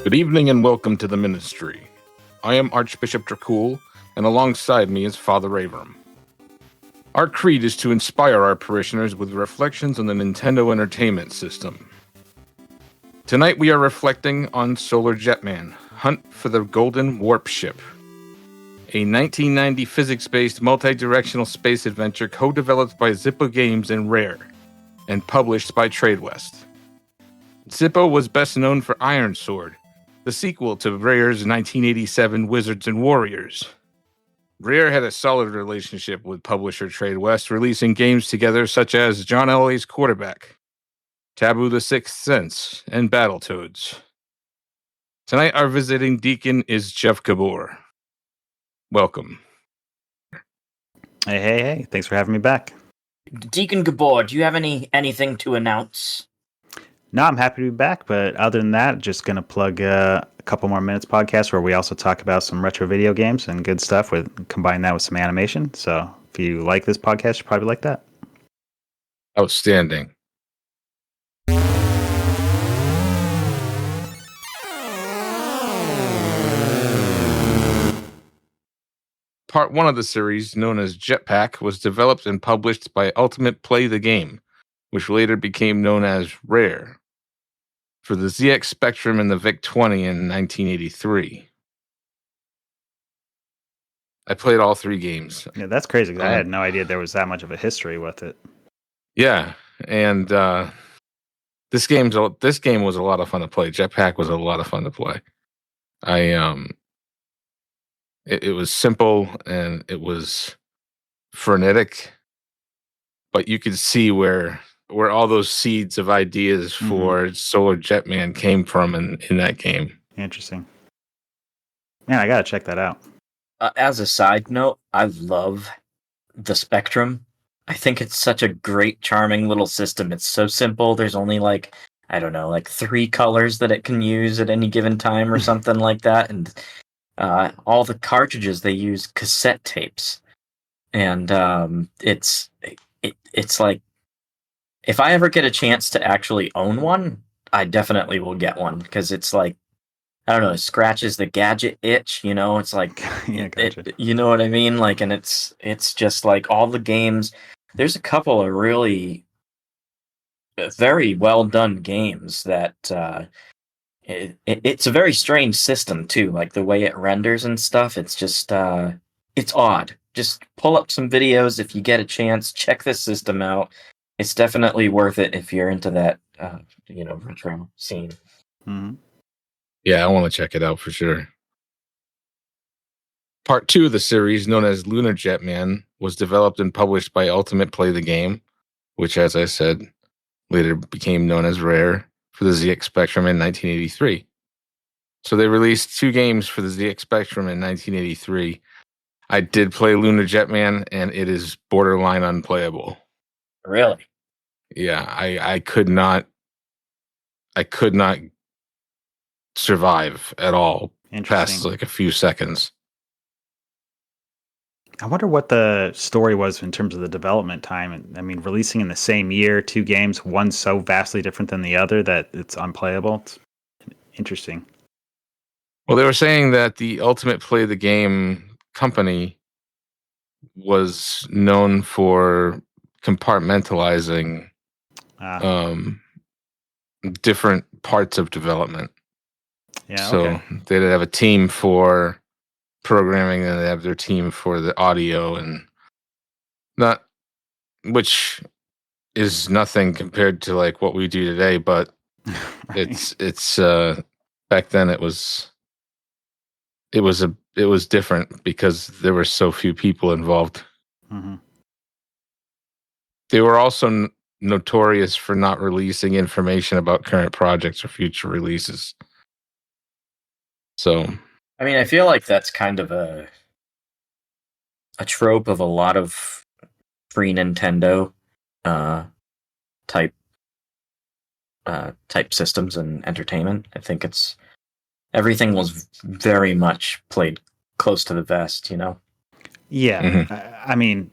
Good evening and welcome to the miNEStry. I am Archbishop Dracul, and alongside me is Father Avram. Our creed is to inspire our parishioners with reflections on the Nintendo Entertainment System. Tonight we are reflecting on Solar Jetman, Hunt for the Golden Warpship, a 1990 physics-based multi-directional space adventure co-developed by Zippo Games and Rare, and published by Tradewest. Zippo was best known for Ironsword, the sequel to Rare's 1987 Wizards and Warriors. Rare had a solid relationship with publisher Tradewest, releasing games together such as John Elway's Quarterback, Taboo the Sixth Sense, and Battletoads. Tonight our visiting Deacon is Jeff Gabor. Welcome. Hey. Thanks for having me back. Deacon Gabor, do you have anything to announce? No, I'm happy to be back, but other than that, just going to plug a couple more minutes podcast where we also talk about some retro video games and good stuff, combine that with some animation. So if you like this podcast, you probably like that. Outstanding. Part 1 of the series, known as Jetpack, was developed and published by Ultimate Play the Game, which later became known as Rare, for the ZX Spectrum and the VIC-20 in 1983. I played all 3 games. Yeah, that's crazy, because I had no idea there was that much of a history with it. Yeah, and this game was a lot of fun to play. Jetpack was a lot of fun to play. It was simple and it was frenetic, but you could see where all those seeds of ideas for Solar Jetman came from in that game. Interesting. Man, I gotta check that out. As a side note, I love the Spectrum. I think it's such a great, charming little system. It's so simple. There's only 3 colors that it can use at any given time or something like that. And all the cartridges, they use cassette tapes. And it's like, if I ever get a chance to actually own one, I definitely will get one, because it's like, I don't know, it scratches the gadget itch, you know? It's like, Yeah, gotcha. you know what I mean? Like, and it's just like all the games. There's a couple of really very well done games that it's a very strange system too. Like the way it renders and stuff. It's just it's odd. Just pull up some videos if you get a chance. Check this system out. It's definitely worth it if you're into that retro scene. Mm-hmm. Yeah, I want to check it out for sure. Part 2 of the series, known as Lunar Jetman, was developed and published by Ultimate Play the Game, which, as I said, later became known as Rare, for the ZX Spectrum in 1983. So they released 2 games for the ZX Spectrum in 1983. I did play Lunar Jetman, and it is borderline unplayable. Really? Yeah, I could not survive at all past like a few seconds. I wonder what the story was in terms of the development time. I mean, releasing in the same year, 2 games, one so vastly different than the other that it's unplayable. It's interesting. Well, they were saying that the Ultimate Play the Game company was known for compartmentalizing different parts of development. Yeah. So okay. they'd have a team for programming, and they have their team for the audio, and which is nothing compared to like what we do today, but Right. it's back then it was different because there were so few people involved. Mm-hmm. They were also notorious for not releasing information about current projects or future releases. So, I mean, I feel like that's kind of a trope of a lot of free Nintendo type systems and entertainment. I think everything was very much played close to the vest, you know? Yeah. Mm-hmm. I mean,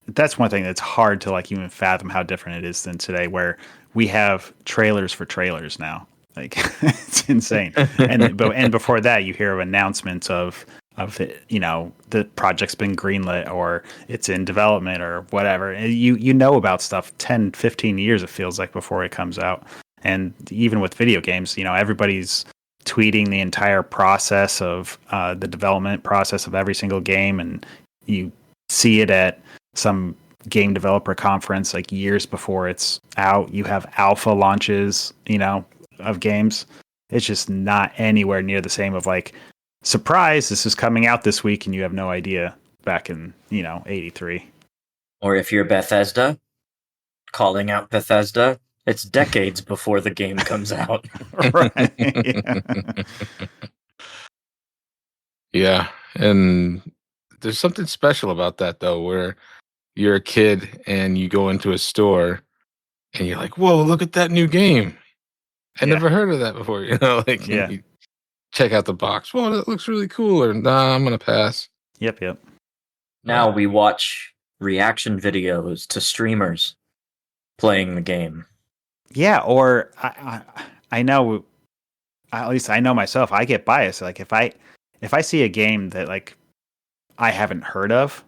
that's one thing that's hard to like even fathom how different it is than today, where we have trailers for trailers now. Like it's insane. And before that, you hear of announcements of it, the project's been greenlit or it's in development or whatever. And you know about stuff 10, 15 years, it feels like, before it comes out. And even with video games, everybody's tweeting the entire process of the development process of every single game, and you see it at some game developer conference like years before it's out. You have alpha launches, of games. It's just not anywhere near the same of like, surprise, this is coming out this week and you have no idea back in, 83. Or if you're Bethesda, calling out Bethesda, it's decades before the game comes out. Right. Yeah. And there's something special about that, though, where you're a kid and you go into a store and you're like, whoa, look at that new game. I never heard of that before. You check out the box. Whoa, that looks really cool. Or, nah, I'm going to pass. Yep. Now we watch reaction videos to streamers playing the game. Yeah, or I know, at least I know myself, I get biased. Like if I see a game that like I haven't heard of,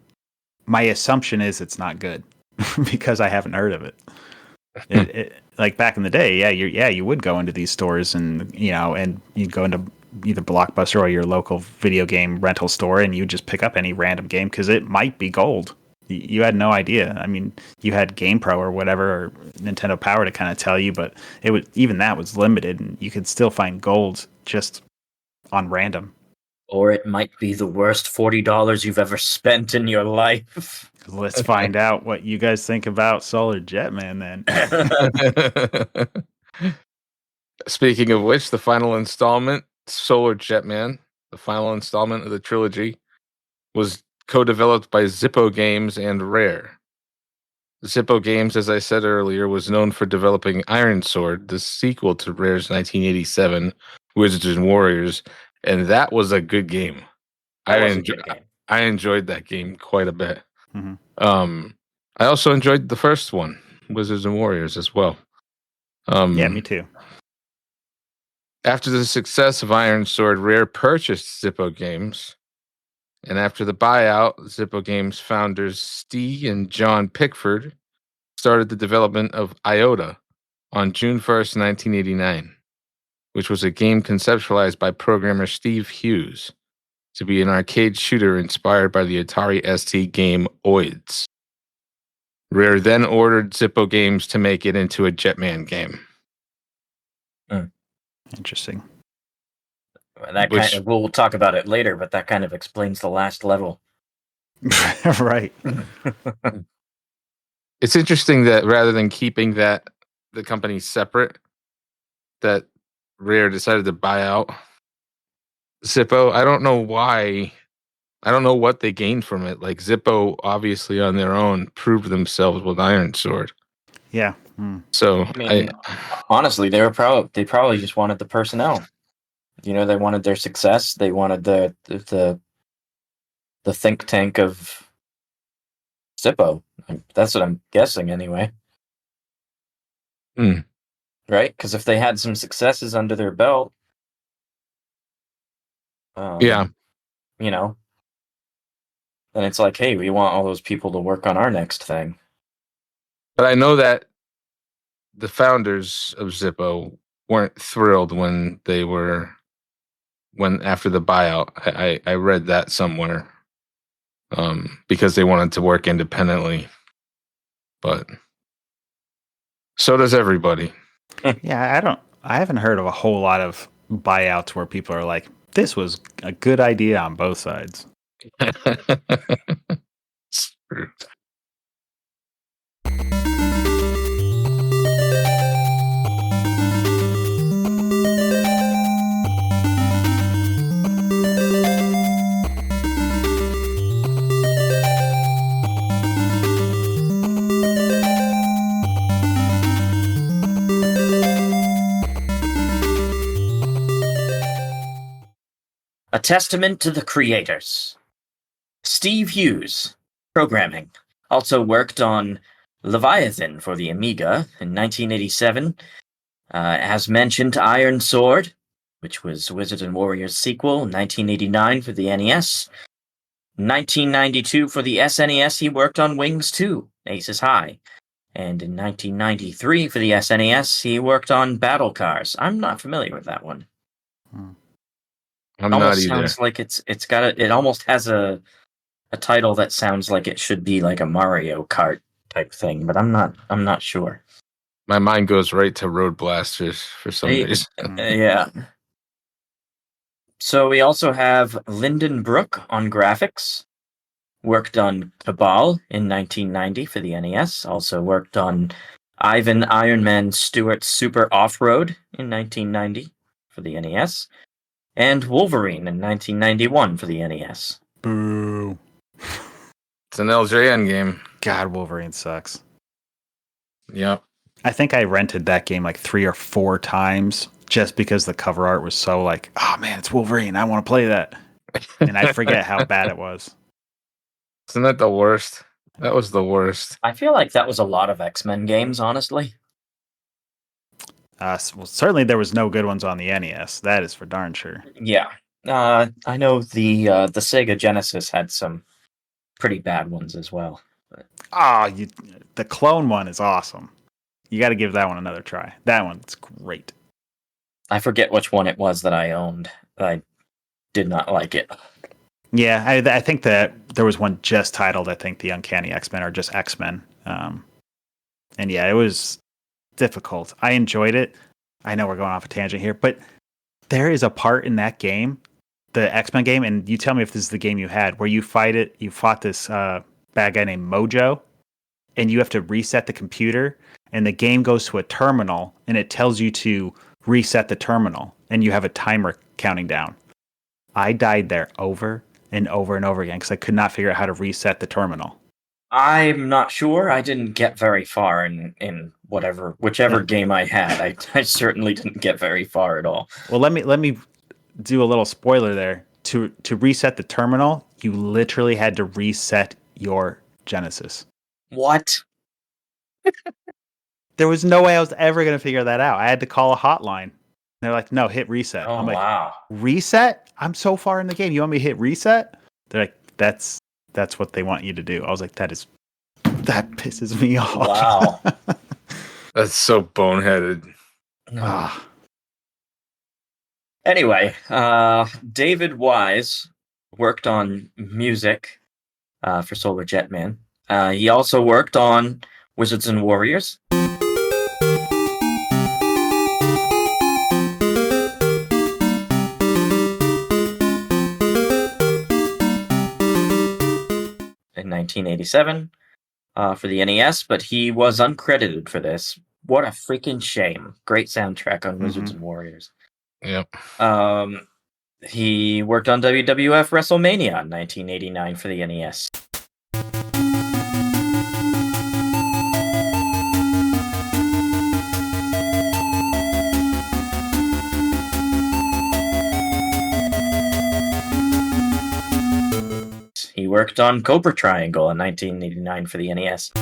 my assumption is it's not good because I haven't heard of it. It like back in the day, you would go into these stores and and you'd go into either Blockbuster or your local video game rental store and you just pick up any random game because it might be gold. You had no idea. I mean, you had GamePro or whatever, or Nintendo Power to kind of tell you, but even that was limited, and you could still find gold just on random. Or it might be the worst $40 you've ever spent in your life. Let's find out what you guys think about Solar Jetman then. Speaking of which, the final installment, Solar Jetman, the final installment of the trilogy, was co-developed by Zippo Games and Rare. Zippo Games, as I said earlier, was known for developing Ironsword, the sequel to Rare's 1987 Wizards and Warriors, and that was a good game. I enjoyed that game quite a bit. Mm-hmm. I also enjoyed the first one, Wizards and Warriors, as well. Yeah, me too. After the success of Ironsword, Rare purchased Zippo Games. And after the buyout, Zippo Games founders Steve and John Pickford started the development of Iota on June 1st, 1989, which was a game conceptualized by programmer Steve Hughes to be an arcade shooter inspired by the Atari ST game Oids. Rare then ordered Zippo Games to make it into a Jetman game. Interesting. We'll talk about it later, but that kind of explains the last level. Right. It's interesting that rather than keeping the company separate, that Rare decided to buy out Zippo. I don't know why. I don't know what they gained from it. Like Zippo, obviously on their own, proved themselves with Ironsword. Yeah. So I mean, honestly, they probably just wanted the personnel. They wanted their success. They wanted the think tank of Zippo. That's what I'm guessing, anyway. Right? Because if they had some successes under their belt, then it's like, hey, we want all those people to work on our next thing. But I know that the founders of Zippo weren't thrilled when after the buyout. I read that somewhere, because they wanted to work independently, but so does everybody. Yeah, I haven't heard of a whole lot of buyouts where people are like, this was a good idea on both sides. It's true. A testament to the creators. Steve Hughes, programming, also worked on Leviathan for the Amiga in 1987, As mentioned, Ironsword, which was Wizards and Warriors sequel, 1989 for the NES. 1992 for the SNES, he worked on Wings 2, Aces High. And in 1993 for the SNES, he worked on Battle Cars. I'm not familiar with that one. I'm not either. Sounds like it almost has a title that sounds like it should be like a Mario Kart type thing, but I'm not sure. My mind goes right to Road Blasters for some reason. Yeah. So we also have Lyndon Brook on graphics. Worked on Cabal in 1990 for the NES. Also worked on Ivan Iron Man Stewart's Super Off-Road in 1990 for the NES. And Wolverine in 1991 for the NES. Boo. It's an LJN game. God, Wolverine sucks. Yep. I think I rented that game like 3 or 4 times just because the cover art was so like, oh man, it's Wolverine. I want to play that. And I forget how bad it was. Isn't that the worst? That was the worst. I feel like that was a lot of X-Men games, honestly. Well, certainly there was no good ones on the NES. That is for darn sure. Yeah. I know the Sega Genesis had some pretty bad ones as well. The clone one is awesome. You got to give that one another try. That one's great. I forget which one it was that I owned. I did not like it. Yeah, I think that there was one just titled, I think, The Uncanny X-Men or just X-Men. And yeah, it was difficult. I enjoyed it. I know we're going off a tangent here, but there is a part in that game, the X-Men game, and you tell me if this is the game you had, where you fought this bad guy named Mojo, and you have to reset the computer, and the game goes to a terminal, and it tells you to reset the terminal, and you have a timer counting down. I died there over and over and over again because I could not figure out how to reset the terminal. I'm not sure. I didn't get very far in whichever game I had. I certainly didn't get very far at all. Well, let me do a little spoiler there. To reset the terminal, you literally had to reset your Genesis. What? There was no way I was ever going to figure that out. I had to call a hotline. They're like, no, hit reset. Oh, I'm like, wow. Reset? I'm so far in the game. You want me to hit reset? They're like, that's what they want you to do. I was like, that pisses me off. Wow. That's so boneheaded. Anyway, David Wise worked on music for Solar Jetman. He also worked on Wizards and Warriors. In 1987 for the NES, but he was uncredited for this. What a freaking shame. Great soundtrack on Wizards and Warriors. Yep. He worked on WWF WrestleMania in 1989 for the NES. He worked on Cobra Triangle in 1989 for the NES.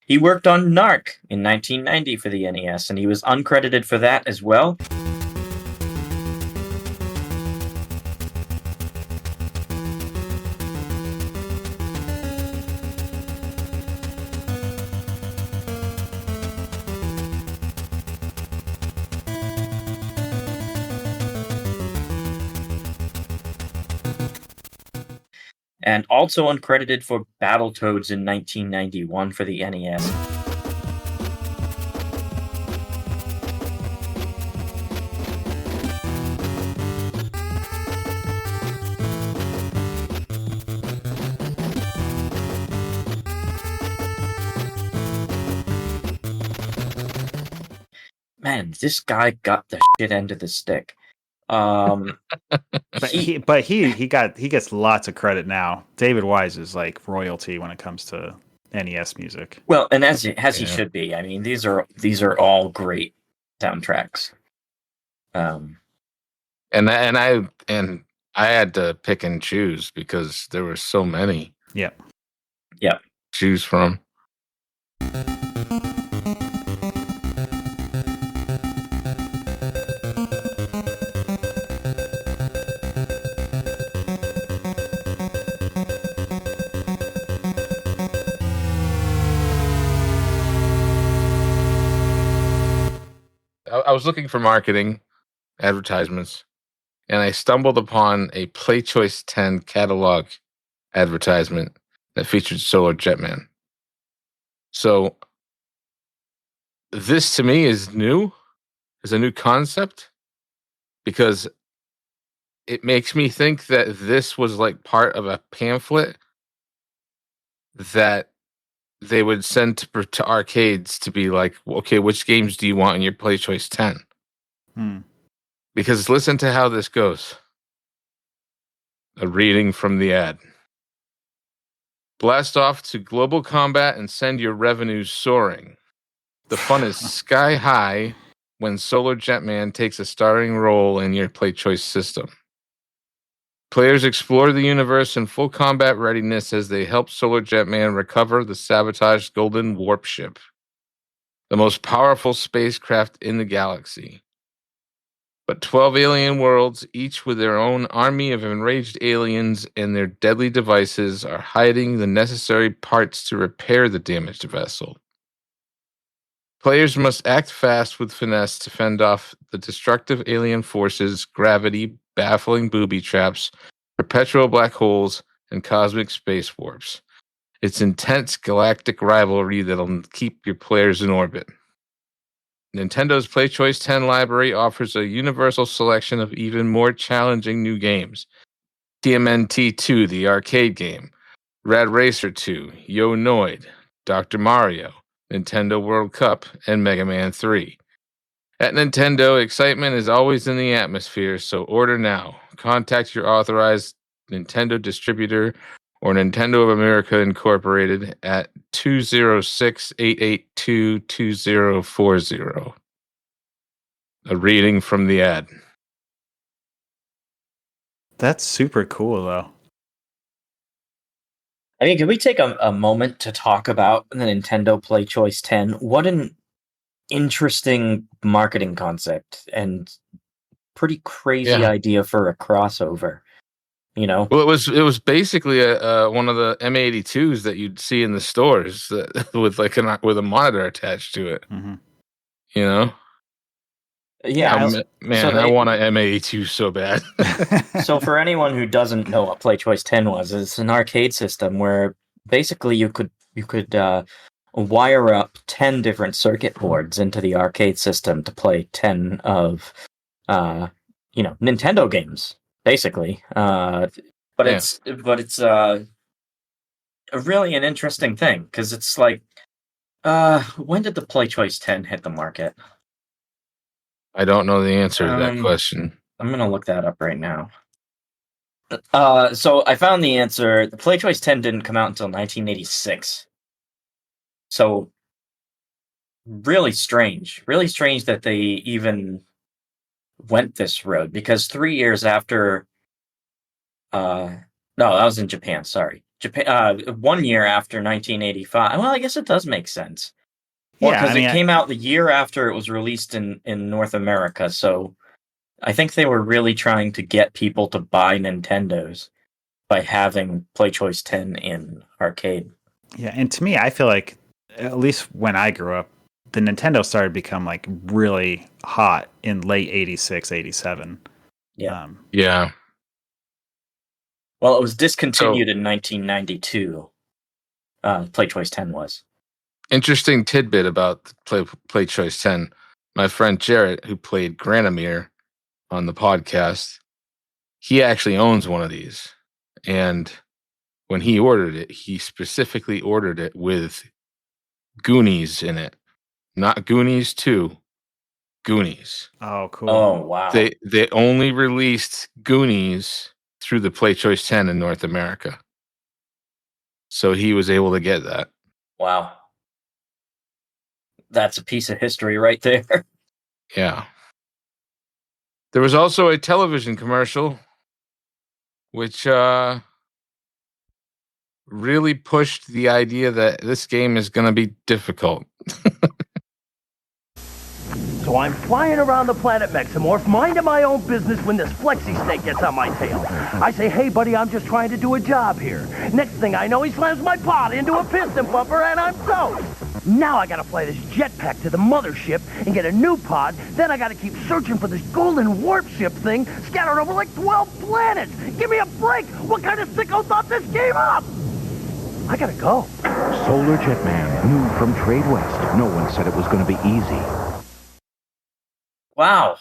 He worked on Narc in 1990 for the NES, and he was uncredited for that as well. And also uncredited for Battletoads in 1991 for the NES. Man, this guy got the shit end of the stick. But he gets lots of credit now. David Wise is like royalty when it comes to NES music. Well, and as he Yeah. should be. I mean, these are all great soundtracks. And I had to pick and choose because there were so many. Yep. Choose from. I was looking for marketing advertisements, and I stumbled upon a Play Choice 10 catalog advertisement that featured Solar Jetman. So this to me is new, is a new concept, because it makes me think that this was like part of a pamphlet that they would send to arcades to be like, okay, which games do you want in your Play Choice 10? Because listen to how this goes. A reading from the ad. Blast off to global combat and send your revenues soaring. The fun is sky high when Solar Jetman takes a starring role in your Play Choice system. Players explore the universe in full combat readiness as they help Solar Jetman recover the sabotaged Golden Warpship, the most powerful spacecraft in the galaxy. But 12 alien worlds, each with their own army of enraged aliens and their deadly devices, are hiding the necessary parts to repair the damaged vessel. Players must act fast with finesse to fend off the destructive alien forces, gravity, baffling booby traps, perpetual black holes, and cosmic space warps. It's intense galactic rivalry that'll keep your players in orbit. Nintendo Play Choice 10 library offers a universal selection of even more challenging new games. TMNT 2, the arcade game, Rad Racer 2, Yo Noid, Dr. Mario, Nintendo World Cup, and Mega Man 3. At Nintendo, excitement is always in the atmosphere, so order now. Contact your authorized Nintendo distributor or Nintendo of America Incorporated at 206-882-2040. A reading from the ad. That's super cool, though. I mean, can we take a moment to talk about the Nintendo Play Choice 10? What an interesting marketing concept and pretty crazy idea for a crossover. You know? Well, it was basically one of the M82s that you'd see in the stores with like with a monitor attached to it. Mm-hmm. You know? Yeah, I want an M82 so bad. So for anyone who doesn't know what Play Choice 10 was, it's an arcade system where basically you could wire up 10 different circuit boards into the arcade system to play 10 of Nintendo games, basically. But it's really an interesting thing because it's like, when did the Play Choice 10 hit the market? I don't know the answer to that question. I'm going to look that up right now. So I found the answer. The Play Choice 10 didn't come out until 1986. So really strange that they even went this road, because 3 years after no, that was in Japan, sorry. Japan 1 year after 1985. Well, I guess it does make sense. Well, because it came out the year after it was released in North America, so I think they were really trying to get people to buy Nintendos by having Play Choice 10 in arcade. Yeah, and to me, I feel like, at least when I grew up, the Nintendo started to become like really hot in late 86, 87. Yeah. Yeah. Well, it was discontinued in 1992. Play Choice 10 was. Interesting tidbit about Play Choice 10. My friend Jarrett, who played Granomir on the podcast, he actually owns one of these. And when he ordered it, he specifically ordered it with Goonies in it. Not Goonies 2, Goonies. Oh, cool. Oh, wow. They only released Goonies through the Play Choice 10 in North America. So he was able to get that. Wow. That's a piece of history right there. Yeah. There was also a television commercial which really pushed the idea that this game is going to be difficult. So I'm flying around the planet Mexamorph, minding my own business when this flexi snake gets on my tail. I say, hey, buddy, I'm just trying to do a job here. Next thing I know, he slams my pod into a piston pumper, and I'm toast. Now I gotta fly this jetpack to the mothership and get a new pod. Then I gotta keep searching for this Golden Warpship thing scattered over like 12 planets. Give me a break. What kind of sicko thought this game up? I gotta go. Solar Jetman, new from Tradewest. No one said it was going to be easy. Wow.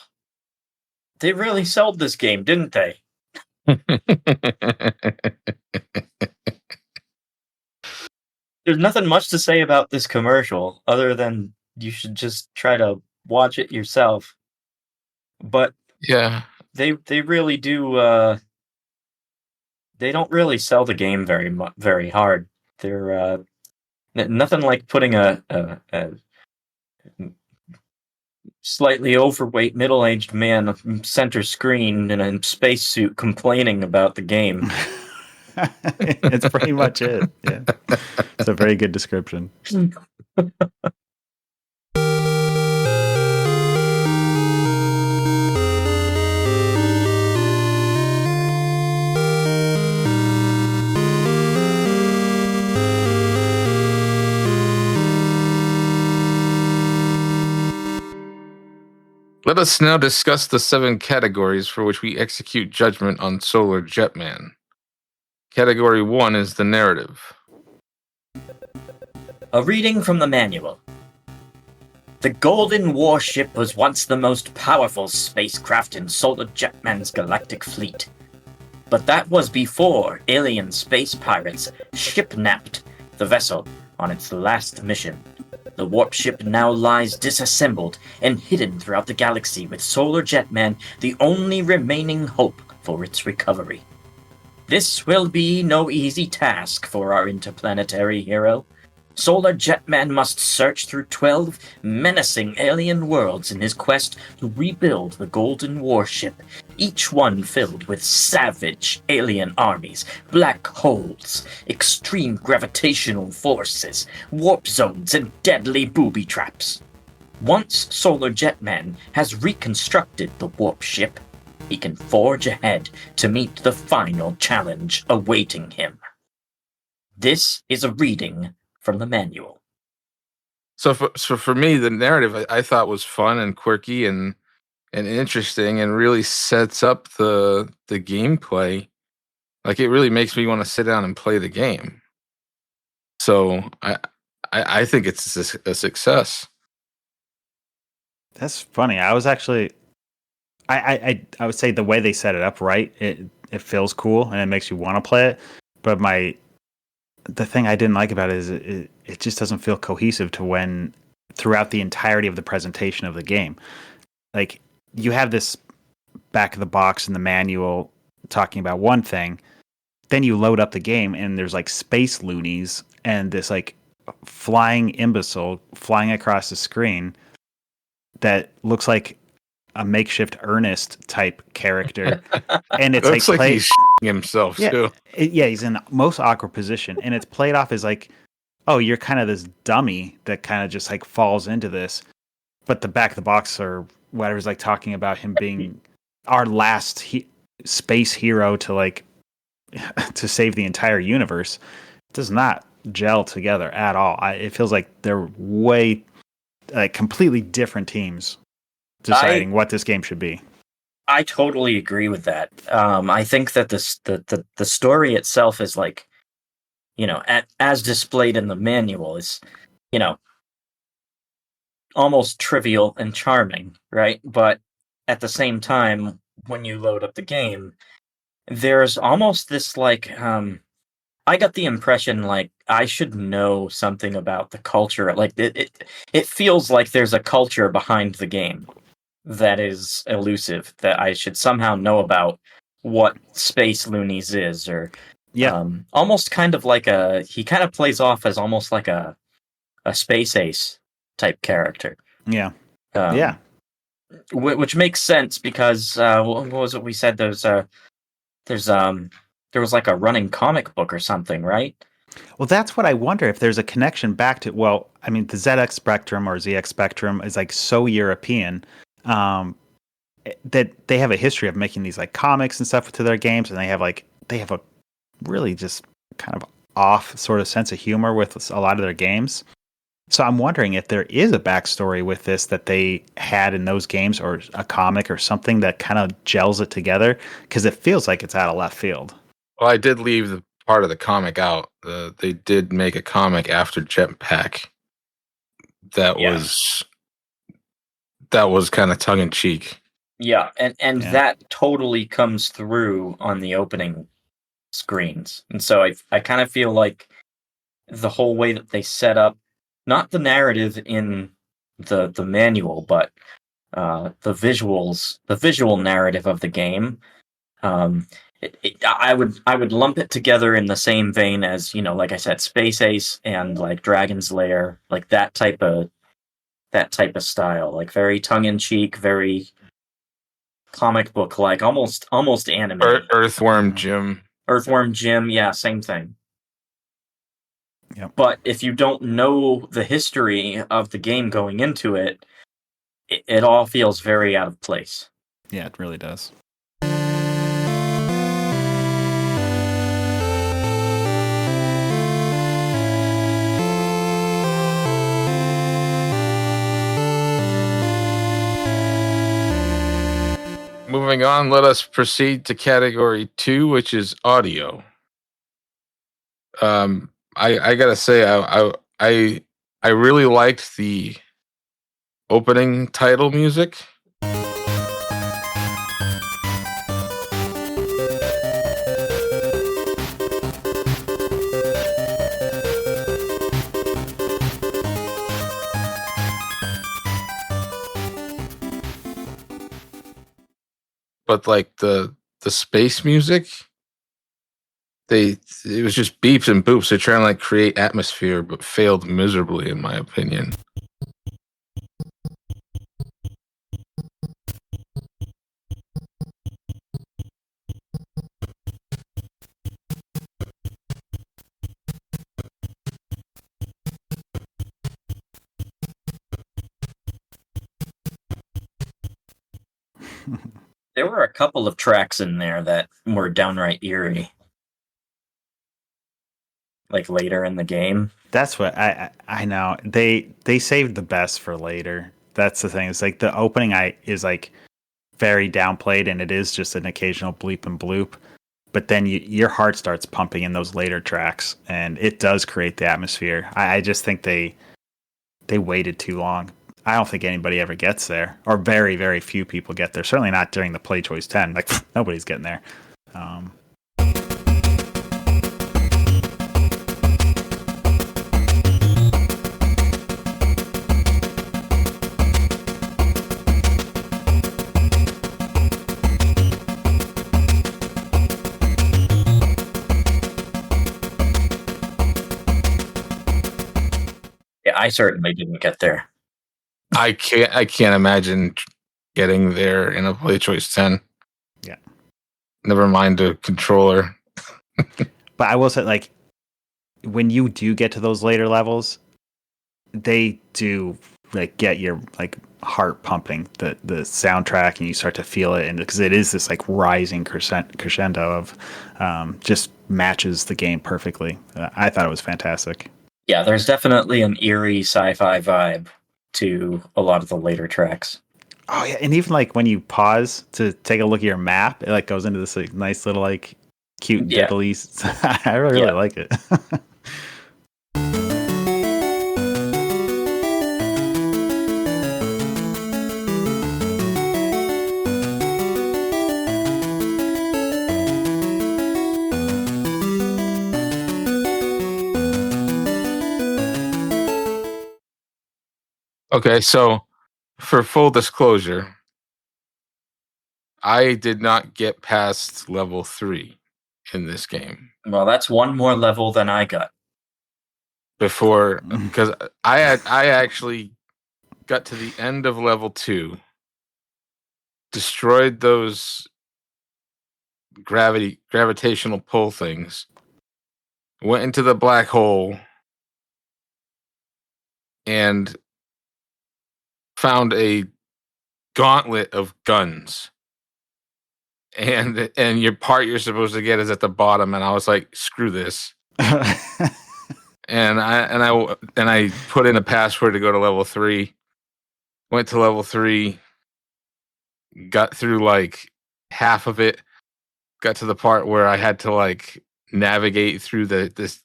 They really sold this game, didn't they? There's nothing much to say about this commercial other than you should just try to watch it yourself. But Yeah. they really do they don't really sell the game very hard. They're nothing like putting a slightly overweight middle-aged man on center screen in a spacesuit complaining about the game. It's pretty much it. Yeah. It's a very good description. Let us now discuss the 7 categories for which we execute judgment on Solar Jetman. Category 1 is the narrative. A reading from the manual. The Golden Warship was once the most powerful spacecraft in Solar Jetman's galactic fleet. But that was before alien space pirates ship-napped the vessel on its last mission. The warpship now lies disassembled and hidden throughout the galaxy, with Solar Jetman the only remaining hope for its recovery. This will be no easy task for our interplanetary hero. Solar Jetman must search through 12 menacing alien worlds in his quest to rebuild the Golden Warship, each one filled with savage alien armies, black holes, extreme gravitational forces, warp zones, and deadly booby traps. Once Solar Jetman has reconstructed the warp ship, he can forge ahead to meet the final challenge awaiting him. This is a reading from the manual. So for me, the narrative I thought was fun and quirky and interesting, and really sets up the gameplay. Like, it really makes me want to sit down and play the game. So I think it's a success. That's funny. I was actually, I would say the way they set it up, right? It feels cool and it makes you want to play it. But the thing I didn't like about it is it just doesn't feel cohesive to when throughout the entirety of the presentation of the game. Like, you have this back of the box in the manual talking about one thing, then you load up the game and there's like space loonies and this like flying imbecile flying across the screen that looks like a makeshift Ernest type character, and it's Looks like he's himself too. He's in the most awkward position, and it's played off as like, oh, you're kind of this dummy that kind of just like falls into this. But the back of the box or whatever is like talking about him being our last space hero to like to save the entire universe. It does not gel together at all. It feels like they're way like completely different teams deciding what this game should be. I totally agree with that. I think that the story itself is like, as displayed in the manual, is, almost trivial and charming, right? But at the same time, when you load up the game, there's almost this like, I got the impression like I should know something about the culture. Like it feels like there's a culture behind the game that is elusive, that I should somehow know about what Space Loonies is, or almost kind of like he kind of plays off as almost like a a Space Ace type character. Yeah. Um, Yeah. Which makes sense because what was it we said? There was like a running comic book or something, right? Well, that's what I wonder if there's a connection back to. Well, I mean, the ZX Spectrum or ZX Spectrum is like so European that they have a history of making these like comics and stuff to their games, and they have a really just kind of off sort of sense of humor with a lot of their games. So I'm wondering if there is a backstory with this that they had in those games, or a comic or something that kind of gels it together, because it feels like it's out of left field. Well, I did leave the part of the comic out. They did make a comic after Jetpack that was kind of tongue in cheek. Yeah, and Yeah. that totally comes through on the opening screens. And so I kind of feel like the whole way that they set up, not the narrative in the manual, but the visual narrative of the game. I would lump it together in the same vein as, like I said, Space Ace and like Dragon's Lair, like that type of style, like very tongue in cheek, very comic book like, almost anime. Earthworm Jim. Earthworm Jim, yeah, same thing. Yep. But if you don't know the history of the game going into it, it all feels very out of place. Yeah, it really does. Moving on, let us proceed to category 2, which is audio. I gotta say, I really liked the opening title music. But like the space music, it was just beeps and boops. They're trying to like create atmosphere, but failed miserably, in my opinion. There were a couple of tracks in there that were downright eerie. Like later in the game. That's what I know. They saved the best for later. That's the thing. It's like the opening is like very downplayed, and it is just an occasional bleep and bloop. But then your heart starts pumping in those later tracks, and it does create the atmosphere. I just think they waited too long. I don't think anybody ever gets there, or very, very few people get there. Certainly not during the Play Choice 10. Like, nobody's getting there. Yeah, I certainly didn't get there. I can't imagine getting there in a Play Choice 10. Yeah. Never mind a controller. But I will say, like, when you do get to those later levels, they do like get your like heart pumping, the soundtrack, and you start to feel it, and because it is this like rising crescendo of just matches the game perfectly. I thought it was fantastic. Yeah, there's definitely an eerie sci-fi vibe to a lot of the later tracks. Oh yeah, and even like when you pause to take a look at your map, it like goes into this like nice little like cute diddly. I really like it. Okay, so for full disclosure, I did not get past level 3 in this game. Well, that's one more level than I got. before, because I actually got to the end of level 2, destroyed those gravitational pull things, went into the black hole, and found a gauntlet of guns. And your part you're supposed to get is at the bottom, and I was like, screw this. And I put in a password to go to level 3. Went to level 3, got through like half of it, got to the part where I had to like navigate through this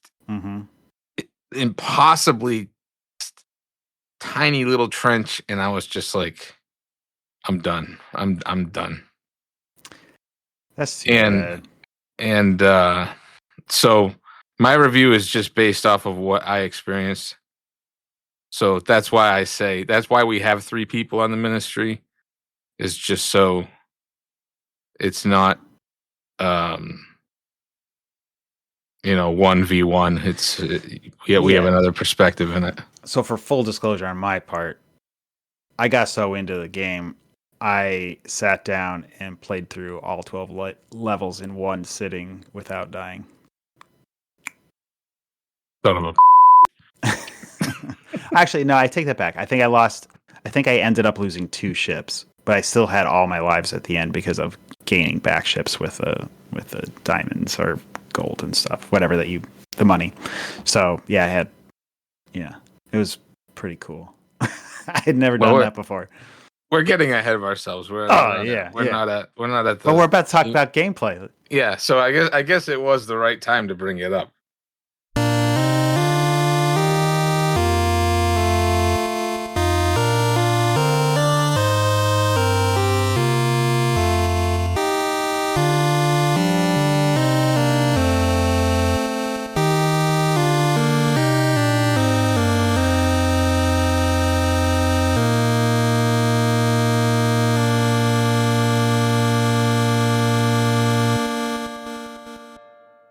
impossibly tiny little trench, and I was just like, I'm done. I'm done. That's too bad. And so my review is just based off of what I experienced. So that's why we have 3 people on the miNEStry, is just so it's not 1v1. It's we have another perspective in it. So for full disclosure on my part, I got so into the game, I sat down and played through all 12 levels in one sitting without dying. Son of a Actually, no, I take that back. I think I ended up losing 2 ships, but I still had all my lives at the end because of gaining back ships with the diamonds or gold and stuff, whatever the money. So yeah, it was pretty cool. I had never done that before. We're getting ahead of ourselves. We're not at the. But we're about to talk about gameplay. Yeah, so I guess it was the right time to bring it up.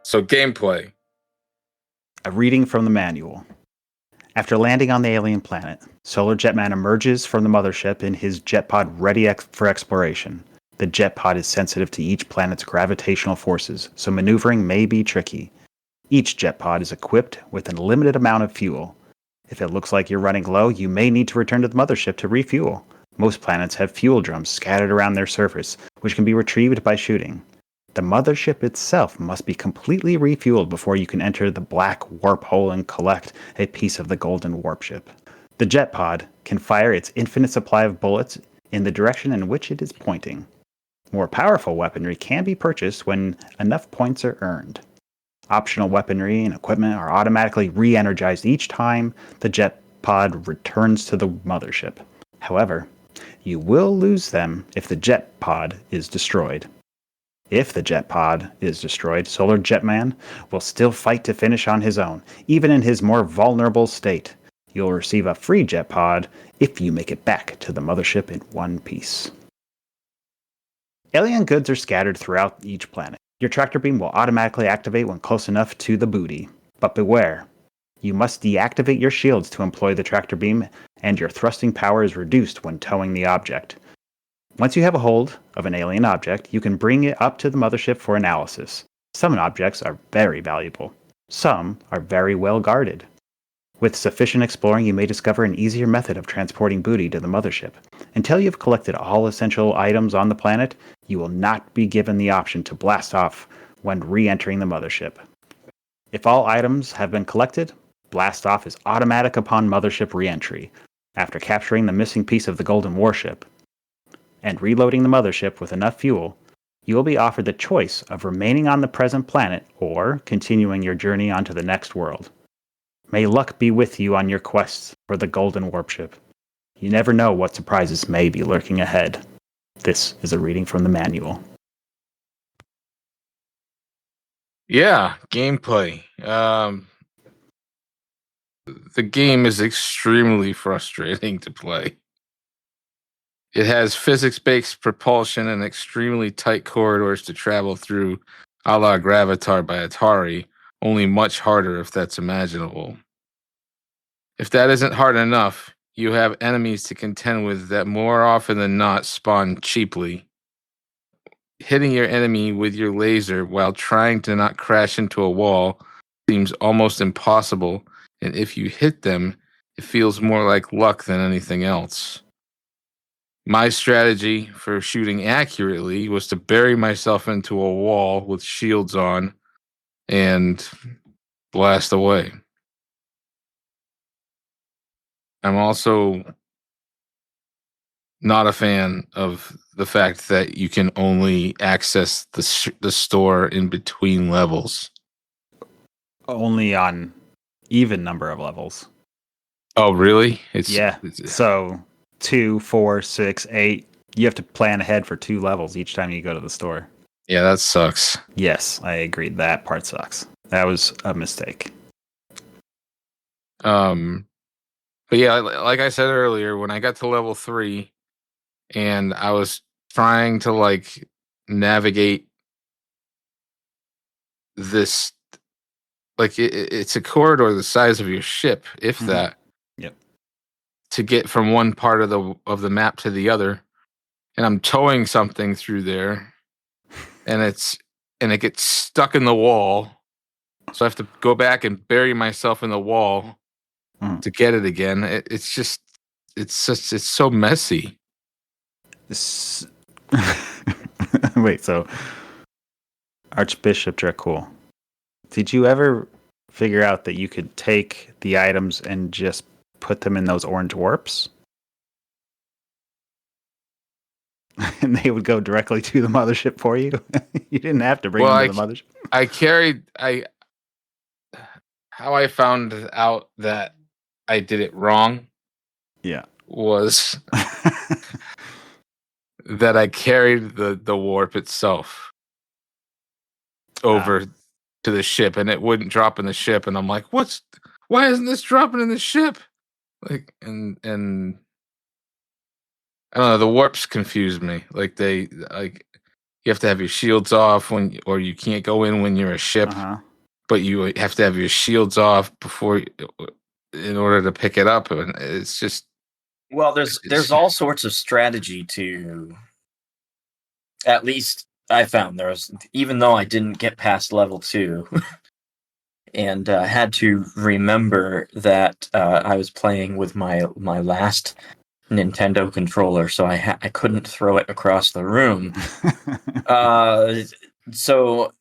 So gameplay. A reading from the manual. After landing on the alien planet, Solar Jetman emerges from the mothership in his jet pod ready for exploration. The jet pod is sensitive to each planet's gravitational forces, so maneuvering may be tricky. Each jet pod is equipped with a limited amount of fuel. If it looks like you're running low, you may need to return to the mothership to refuel. Most planets have fuel drums scattered around their surface, which can be retrieved by shooting. The mothership itself must be completely refueled before you can enter the black warp hole and collect a piece of the Golden Warpship. The jet pod can fire its infinite supply of bullets in the direction in which it is pointing. More powerful weaponry can be purchased when enough points are earned. Optional weaponry and equipment are automatically re-energized each time the jet pod returns to the mothership. However, you will lose them if the jet pod is destroyed. If the jet pod is destroyed, Solar Jetman will still fight to finish on his own, even in his more vulnerable state. You'll receive a free jet pod if you make it back to the mothership in one piece. Alien goods are scattered throughout each planet. Your tractor beam will automatically activate when close enough to the booty. But beware. You must deactivate your shields to employ the tractor beam, and your thrusting power is reduced when towing the object. Once you have a hold of an alien object, you can bring it up to the mothership for analysis. Some objects are very valuable. Some are very well guarded. With sufficient exploring, you may discover an easier method of transporting booty to the mothership. Until you've collected all essential items on the planet, you will not be given the option to blast off when re-entering the mothership. If all items have been collected, blast off is automatic upon mothership re-entry. After capturing the missing piece of the Golden Warship and reloading the mothership with enough fuel, you will be offered the choice of remaining on the present planet or continuing your journey onto the next world. May luck be with you on your quests for the Golden Warpship. You never know what surprises may be lurking ahead. This is a reading from the manual. Yeah, gameplay. The game is extremely frustrating to play. It has physics-based propulsion and extremely tight corridors to travel through, a la Gravatar by Atari, only much harder if that's imaginable. If that isn't hard enough, you have enemies to contend with that more often than not spawn cheaply. Hitting your enemy with your laser while trying to not crash into a wall seems almost impossible, and if you hit them, it feels more like luck than anything else. My strategy for shooting accurately was to bury myself into a wall with shields on and blast away. I'm also not a fan of the fact that you can only access the store in between levels. Only on even number of levels. Oh, really? So 2, 4, 6, 8. You have to plan ahead for 2 levels each time you go to the store. Yeah, that sucks. Yes, I agree. That part sucks. That was a mistake. But yeah, like I said earlier, when I got to level 3 and I was trying to like navigate this, like it's a corridor the size of your ship, if that. Yep. To get from one part of the map to the other, and I'm towing something through there, and it gets stuck in the wall, so I have to go back and bury myself in the wall to get it again. It's so messy. Wait, so Archbishop Dracul, did you ever figure out that you could take the items and just put them in those orange warps? And they would go directly to the mothership for you? You didn't have to bring them to the mothership? How I found out that I did it wrong was that I carried the warp itself over to the ship, and it wouldn't drop in the ship, and I'm like, why isn't this dropping in the ship? Like, and I don't know, the warps confused me. Like you have to have your shields off or you can't go in when you're a ship, but you have to have your shields off in order to pick it up, and it's just. Well, there's all sorts of strategy to. At least I found even though I didn't get past level 2, and had to remember that I was playing with my last Nintendo controller, so I couldn't throw it across the room. So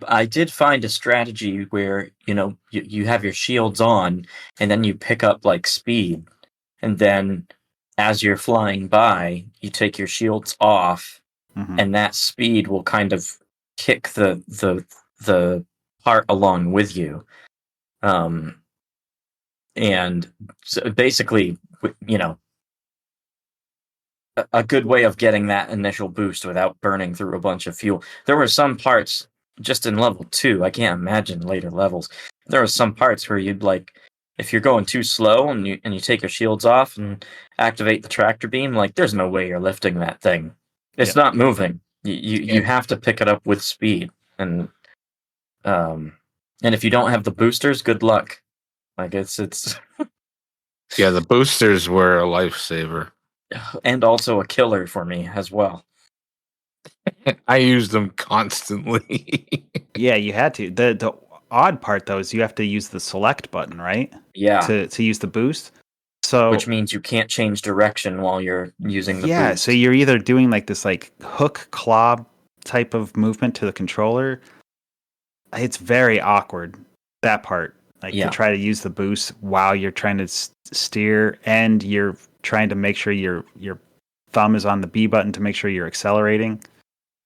I did find a strategy where you have your shields on, and then you pick up like speed, and then as you're flying by, you take your shields off, and that speed will kind of kick the part along with you. And so basically, a good way of getting that initial boost without burning through a bunch of fuel. There were some parts just in level 2, I can't imagine later levels. There were some parts where you'd if you're going too slow and you take your shields off and activate the tractor beam, there's no way you're lifting that thing. It's not moving. You have to pick it up with speed, and if you don't have the boosters, good luck. It's Yeah, the boosters were a lifesaver. And also a killer for me as well. I used them constantly. Yeah, you had to. The odd part though is you have to use the select button, right? Yeah. To use the boost. So which means you can't change direction while you're using the boost. So you're either doing this hook claw type of movement to the controller. It's very awkward, that part. To try to use the boost while you're trying to steer, and you're trying to make sure your thumb is on the B button to make sure you're accelerating.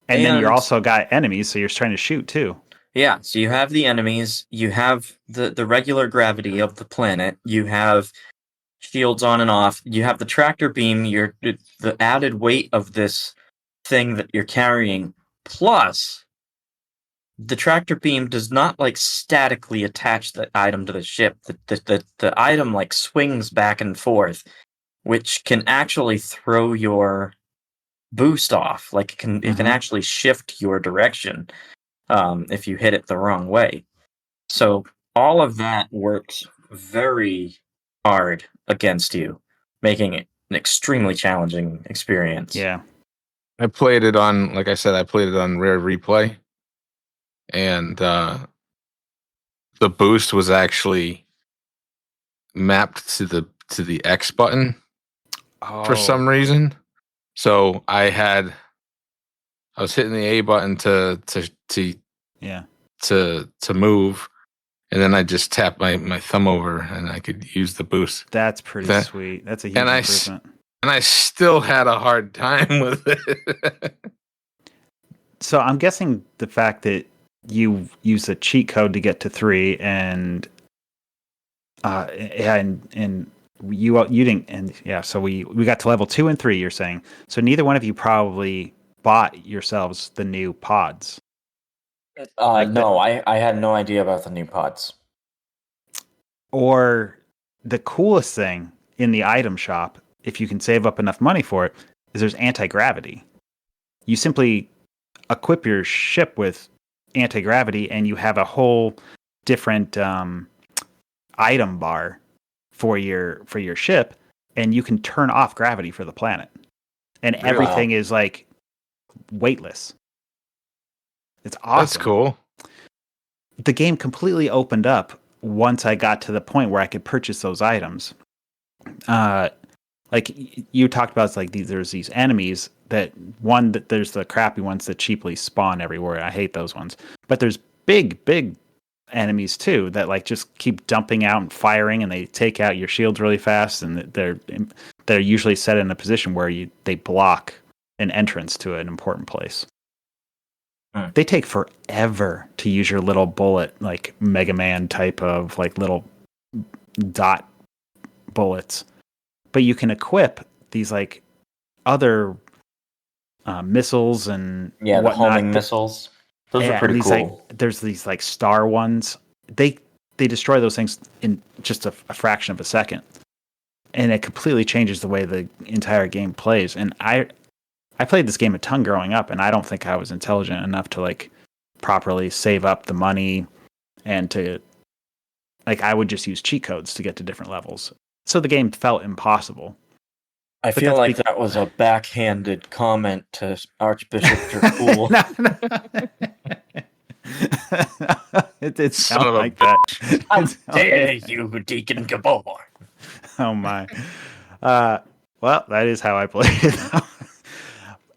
And then you're also got enemies, so you're trying to shoot too. Yeah, so you have the enemies, you have the regular gravity of the planet, you have shields on and off, you have the tractor beam, the added weight of this thing that you're carrying, plus the tractor beam does not statically attach the item to the ship. The item swings back and forth, which can actually throw your boost off. It can actually shift your direction if you hit it the wrong way. So all of that works very hard against you, making it an extremely challenging experience. Yeah. I played it on, like I said, I played it on Rare Replay, and the boost was actually mapped to the X button for some reason. So I was hitting the A button to move, and then I just tapped my thumb over, and I could use the boost. That's pretty sweet. That's a huge improvement. And I still had a hard time with it. So I'm guessing the fact that you use a cheat code to get to 3 and you didn't, and yeah, so we got to level 2 and 3, you're saying. So neither one of you probably bought yourselves the new pods. No, I had no idea about the new pods. Or the coolest thing in the item shop, if you can save up enough money for it, is there's anti-gravity. You simply equip your ship with anti-gravity, and you have a whole different item bar for your ship, and you can turn off gravity for the planet, and everything is like weightless. It's awesome. That's cool. The game completely opened up once I got to the point where I could purchase those items. Like you talked about, it's like there's these enemies that there's the crappy ones that cheaply spawn everywhere. I hate those ones. But there's big enemies too that like just keep dumping out and firing, and they take out your shields really fast, and they're usually set in a position where they block an entrance to an important place. They take forever to use your little bullet, like Mega Man type of like little dot bullets. But you can equip these like other missiles and the homing missiles. Those are pretty cool. Like, there's these like star ones. They destroy those things in just a fraction of a second, and it completely changes the way the entire game plays. And I played this game a ton growing up, and I don't think I was intelligent enough to like properly save up the money and to like I would just use cheat codes to get to different levels. So the game felt impossible. I feel like that was a backhanded comment to Archbishop Dracul. It sounded like that. How dare you, Deacon Gabor? Oh my. Well, that is how I played it.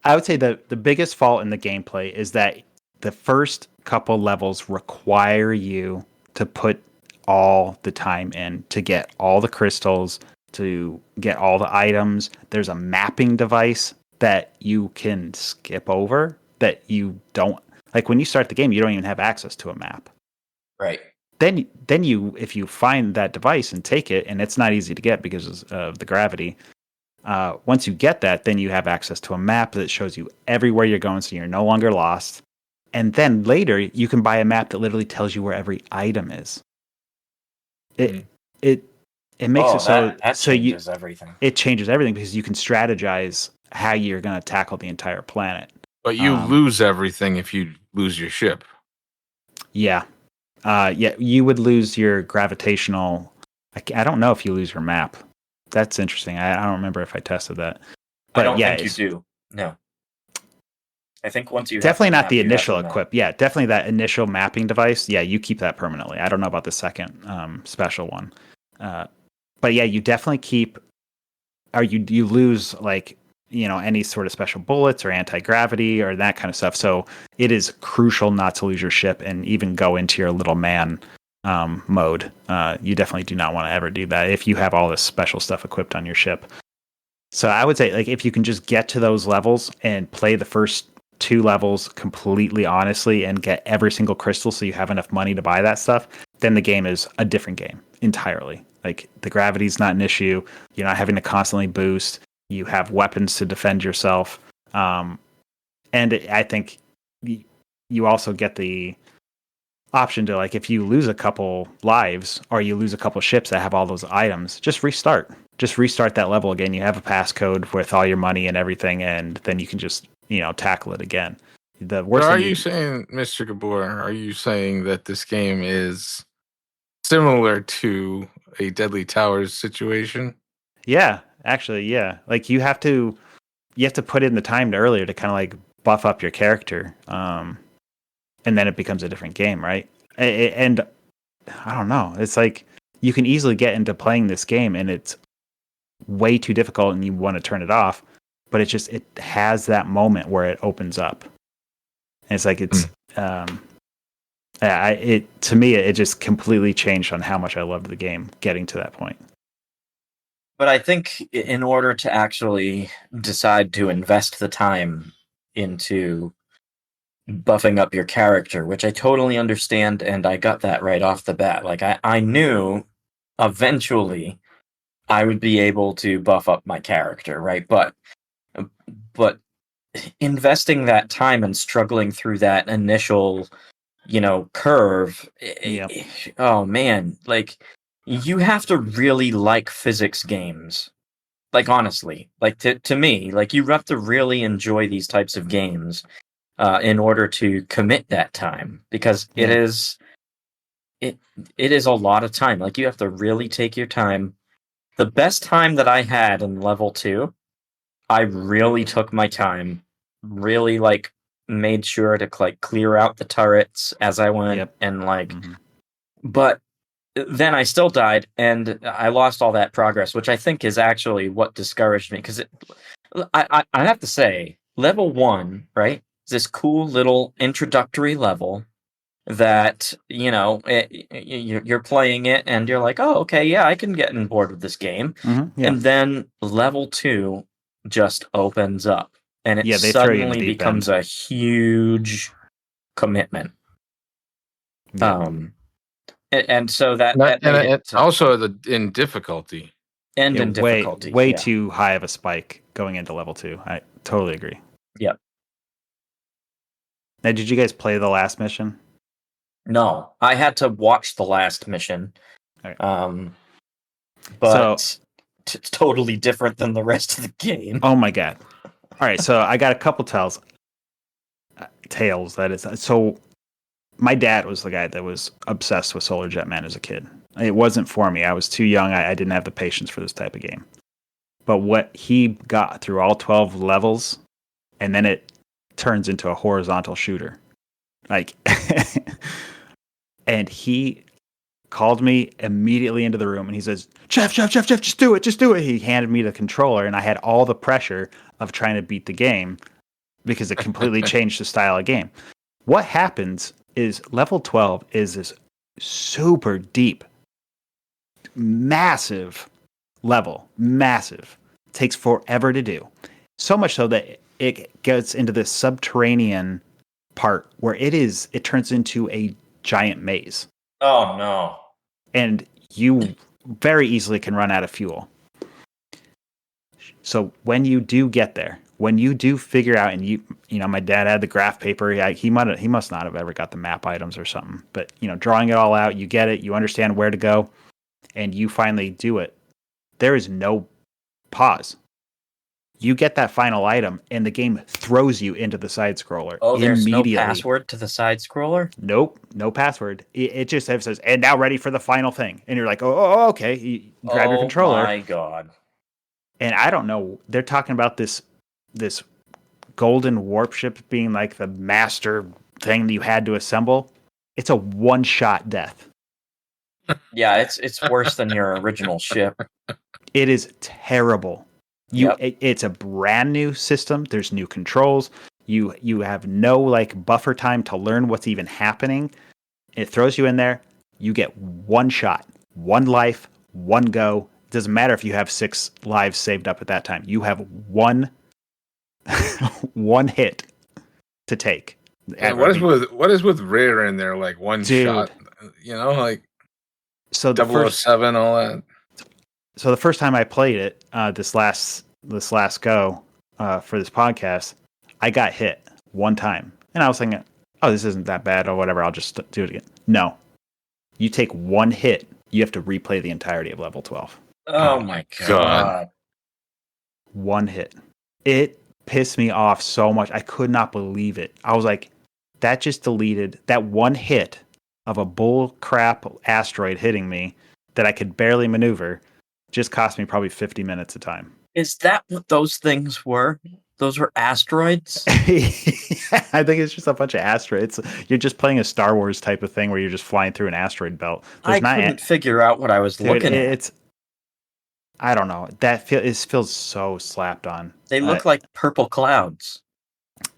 I would say that the biggest fault in the gameplay is that the first couple levels require you to put all the time in to get all the crystals, to get all the items. There's a mapping device that you can skip over that you don't, like when you start the game, you don't even have access to a map. Right. Then you, if you find that device and take it, and it's not easy to get because of the gravity, once you get that, then you have access to a map that shows you everywhere you're going, so you're no longer lost. And then later, you can buy a map that literally tells you where every item is. It makes it so that changes everything. It changes everything because you can strategize how you're going to tackle the entire planet. But you lose everything if you lose your ship. Yeah. You would lose your gravitational. I don't know if you lose your map. That's interesting. I don't remember if I tested that. But I don't think you do. No. I think once you definitely not the initial equip. Yeah, definitely that initial mapping device. Yeah, you keep that permanently. I don't know about the second special one. But yeah, you definitely keep, or you lose like, any sort of special bullets or anti-gravity or that kind of stuff. So it is crucial not to lose your ship and even go into your little man mode. You definitely do not want to ever do that if you have all this special stuff equipped on your ship. So I would say, like, if you can just get to those levels and play the first 2 levels completely honestly and get every single crystal so you have enough money to buy that stuff, then the game is a different game entirely. Like, the gravity's not an issue. You're not having to constantly boost. You have weapons to defend yourself. And I think you also get the option to, like, if you lose a couple lives or you lose a couple ships that have all those items, just restart. Just restart that level again. You have a passcode with all your money and everything, and then you can just, tackle it again. The worst. Are you saying, Mr. Gabor, are you saying that this game is similar to a Deadly Towers situation. Yeah, actually, yeah. Like you have to put in the time earlier to kind of like buff up your character, and then it becomes a different game, right? And I don't know. It's like you can easily get into playing this game, and it's way too difficult, and you want to turn it off. But it has that moment where it opens up, and it's like to me it just completely changed on how much I loved the game getting to that point. But I think in order to actually decide to invest the time into buffing up your character, which I totally understand, and I got that right off the bat. Like I knew eventually I would be able to buff up my character, right? But investing that time and struggling through that initial, curve, Yep. oh man, like you have to really like physics games. Like honestly, like to me, like you have to really enjoy these types of games in order to commit that time, because it is a lot of time. Like you have to really take your time. The best time that I had in level 2, I really took my time, really like made sure to like clear out the turrets as I went, and like, but then I still died and I lost all that progress, which I think is actually what discouraged me, because I have to say, level 1, right, is this cool little introductory level that you're playing it and you're like, oh, okay, yeah, I can get on board with this game. And then level 2 just opens up, and it suddenly becomes a huge commitment. And so that made it also in difficulty. And in difficulty. Way too high of a spike going into level 2. I totally agree. Yep. Now, did you guys play the last mission? No, I had to watch the last mission. Okay. But it's totally different than the rest of the game. Oh my god. All right, so I got a couple tales, that is. So my dad was the guy that was obsessed with Solar Jetman as a kid. It wasn't for me. I was too young. I didn't have the patience for this type of game. But what he got through all 12 levels, and then it turns into a horizontal shooter. Like, and he called me immediately into the room, and he says, Jeff, just do it. He handed me the controller, and I had all the pressure of trying to beat the game because it completely changed the style of game. What happens is level 12 is this super deep, massive level. Massive. It takes forever to do. So much so that it gets into this subterranean part where it turns into a giant maze. Oh no. And you very easily can run out of fuel. So when you do get there, when you do figure out, and my dad had the graph paper. He must not have ever got the map items or something. But drawing it all out, you get it, you understand where to go, and you finally do it. There is no pause. You get that final item, and the game throws you into the side scroller. Oh, there's immediately. No password to the side scroller? Nope, no password. It just says, and now ready for the final thing. And you're like, oh okay. You grab your controller. Oh my god. And I don't know. They're talking about this Golden Warpship being like the master thing that you had to assemble. It's a one-shot death. Yeah, it's worse than your original ship. It is terrible. It's a brand new system. There's new controls. You have no like buffer time to learn what's even happening. It throws you in there. You get one shot, one life, one go. It doesn't matter if you have 6 lives saved up at that time. You have one hit to take. What is with Rare in there? Like one shot, like so 007, all that. So the first time I played it, this last go for this podcast, I got hit one time, and I was thinking, "Oh, this isn't that bad, or whatever. I'll just do it again." No, you take one hit, you have to replay the entirety of level 12. Oh my god! One hit. It pissed me off so much. I could not believe it. I was like, that just deleted that one hit of a bull crap asteroid hitting me. that I could barely maneuver. Just cost me probably 50 minutes of time. Is that what those things were? Those were asteroids? I think it's just a bunch of asteroids. You're just playing a Star Wars type of thing where you're just flying through an asteroid belt. I couldn't figure out what I was looking at. It's I don't know. It feels so slapped on. They look like purple clouds.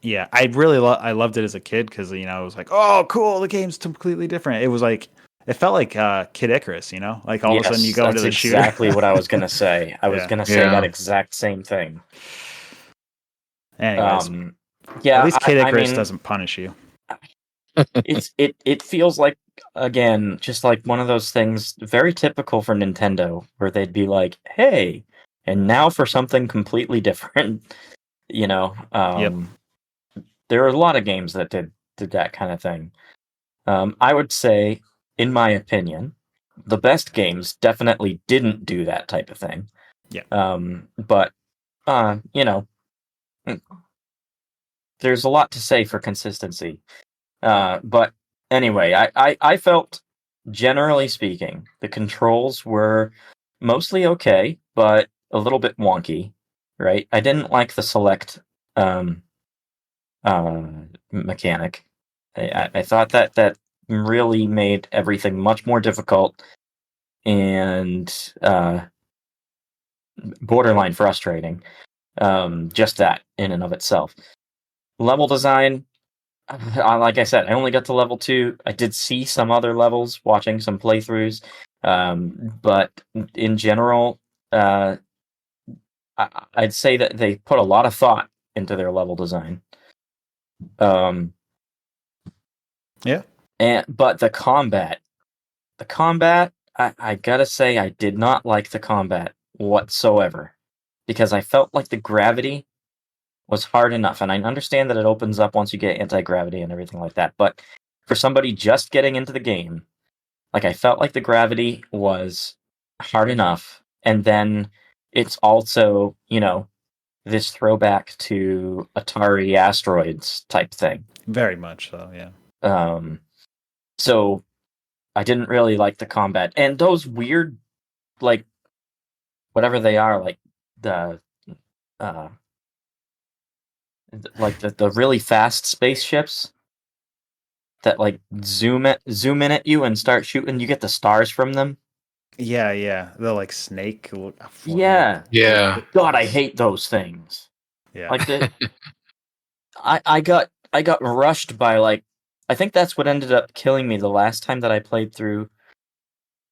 Yeah, I really I loved it as a kid because it was like, oh, cool, the game's completely different. It was like it felt like Kid Icarus, like all of a sudden you go into the shooter. That's exactly what I was gonna say. I was gonna say that exact same thing. Anyways, at least Kid Icarus doesn't punish you. It feels like, again, just like one of those things very typical for Nintendo, where they'd be like, hey, and now for something completely different. Yep. There are a lot of games that did that kind of thing. I would say, in my opinion, the best games definitely didn't do that type of thing. Yeah. But there's a lot to say for consistency. But anyway, I felt, generally speaking, the controls were mostly okay, but a little bit wonky, right? I didn't like the select mechanic. I thought that really made everything much more difficult and borderline frustrating. Just that in and of itself. Level design, like I said, I only got to level 2. I did see some other levels watching some playthroughs, but in general, I'd say that they put a lot of thought into their level design. Yeah. But the combat, I gotta say, I did not like the combat whatsoever, because I felt like the gravity was hard enough, and I understand that it opens up once you get anti-gravity and everything like that, but for somebody just getting into the game, like, I felt like the gravity was hard enough, and then it's also, this throwback to Atari Asteroids type thing. Very much so, yeah. So I didn't really like the combat, and those weird, like, whatever they are, like the really fast spaceships that like zoom in at you and start shooting. You get the stars from them. Yeah. They're like snake. Yeah. God, I Yeah. hate those things. Yeah. Like I got rushed by, like, I think that's what ended up killing me the last time that I played through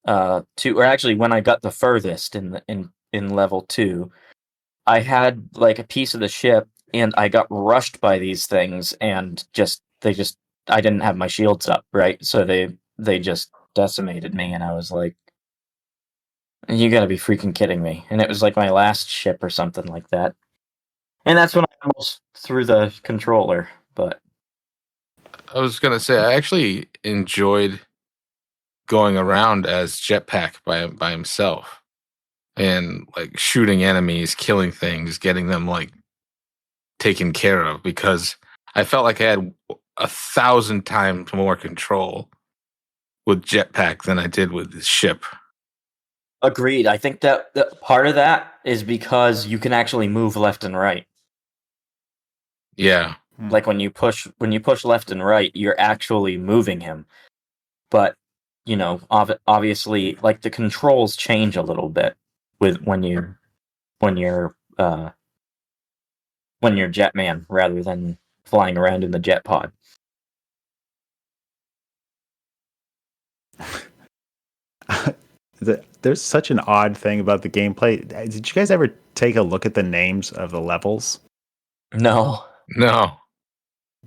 2, or actually when I got the furthest in level 2. I had like a piece of the ship and I got rushed by these things, and I didn't have my shields up, right? So they just decimated me, and I was like, you gotta be freaking kidding me. And it was like my last ship or something like that. And that's when I almost threw the controller, but I was gonna say I actually enjoyed going around as Jetpack by himself and like shooting enemies, killing things, getting them like taken care of, because I felt like I had 1,000 times more control with Jetpack than I did with the ship. agreed. I think that part of that is because you can actually move left and right. Yeah. Like when you push left and right, you're actually moving him. But obviously, like, the controls change a little bit with when you're Jetman rather than flying around in the jet pod. There's such an odd thing about the gameplay. Did you guys ever take a look at the names of the levels? No.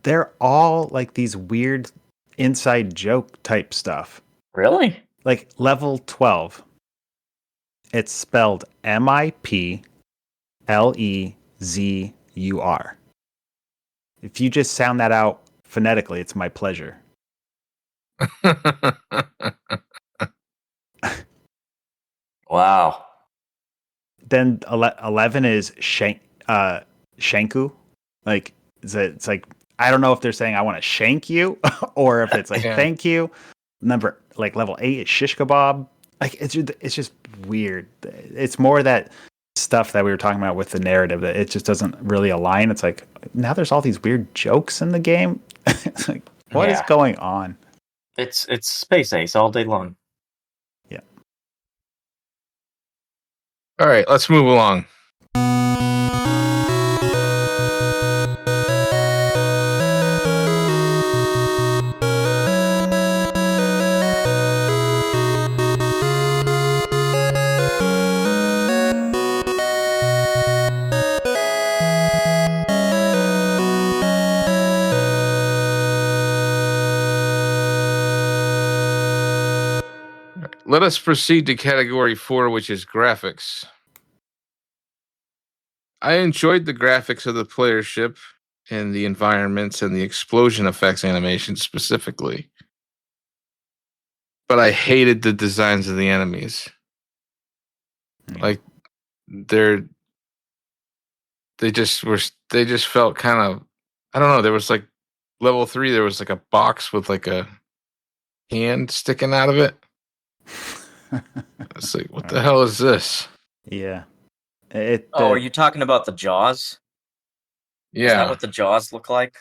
They're all like these weird inside joke type stuff. Really? Like level 12. It's spelled MIPLEZUR. If you just sound that out phonetically, it's my pleasure. Wow. Then 11 is Shanku. Like it's like, I don't know if they're saying I want to shank you or if it's like thank you. Level 8 is Shish Kebab. Like it's just weird. It's more that stuff that we were talking about with the narrative that it just doesn't really align. It's like now there's all these weird jokes in the game. It's like what is going on? It's Space Ace all day long. Yeah. All right, let's move along. Let us proceed to category 4, which is graphics. I enjoyed the graphics of the player ship and the environments and the explosion effects animation specifically. But I hated the designs of the enemies. Like they just felt kind of, I don't know, there was like level 3, there was like a box with like a hand sticking out of it. It's like, what the hell is this? Yeah. Are you talking about the jaws? Yeah. Is that what the jaws look like?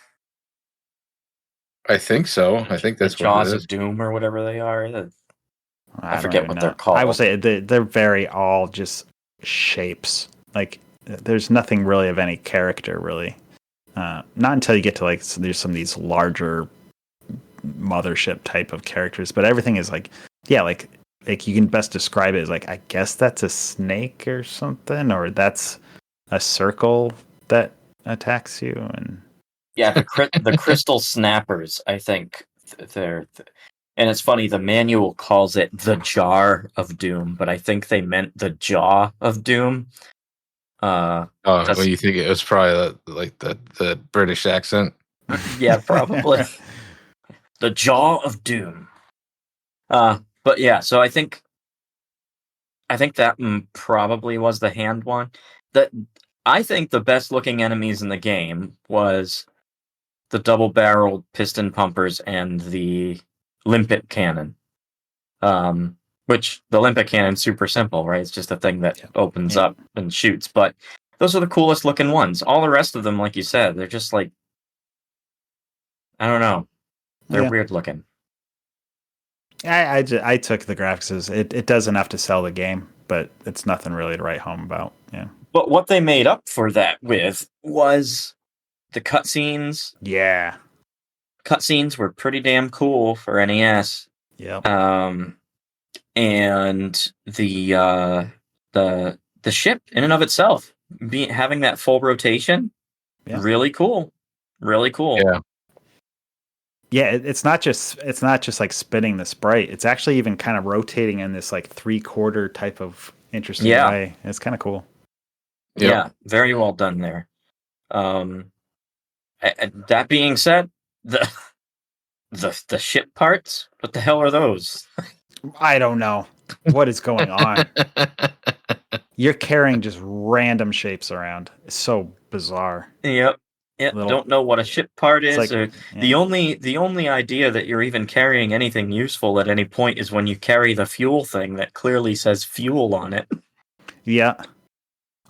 I think so. I think that's the what Jaws it is. of Doom or whatever they are. I don't forget even what know. they're called. I will say they're very all just shapes. Like there's nothing really of any character really. Not until you get to like there's some of these larger mothership type of characters, but everything is like you can best describe it as like I guess that's a snake or something, or that's a circle that attacks you, and the crystal snappers. I think they're. And it's funny, the manual calls it the Jar of Doom, but I think they meant the Jaw of Doom. Well, you think it was probably the British accent? Yeah, probably. The Jaw of Doom. But yeah, so I think that probably was the hand one. I think the best looking enemies in the game was the double-barreled piston pumpers and the limpet cannon. Which the limpet cannon's super simple, right? It's just a thing that opens up and shoots. But those are the coolest looking ones. All the rest of them, like you said, they're just like, I don't know. They're weird looking. I took the graphics as it does enough to sell the game, but it's nothing really to write home about. Yeah. But what they made up for that with was the cutscenes. Yeah. Cutscenes were pretty damn cool for NES. Yep. And the ship in and of itself having that full rotation, really cool. Really cool. Yeah. Yeah, it's not just like spinning the sprite. It's actually even kind of rotating in this like 3/4 type of interesting way. It's kind of cool. Yep. Yeah, very well done there. That being said, the ship parts, what the hell are those? I don't know what is going on. You're carrying just random shapes around. It's so bizarre. Yep. Yeah, don't know what a ship part is. Like, the only idea that you're even carrying anything useful at any point is when you carry the fuel thing that clearly says fuel on it. Yeah.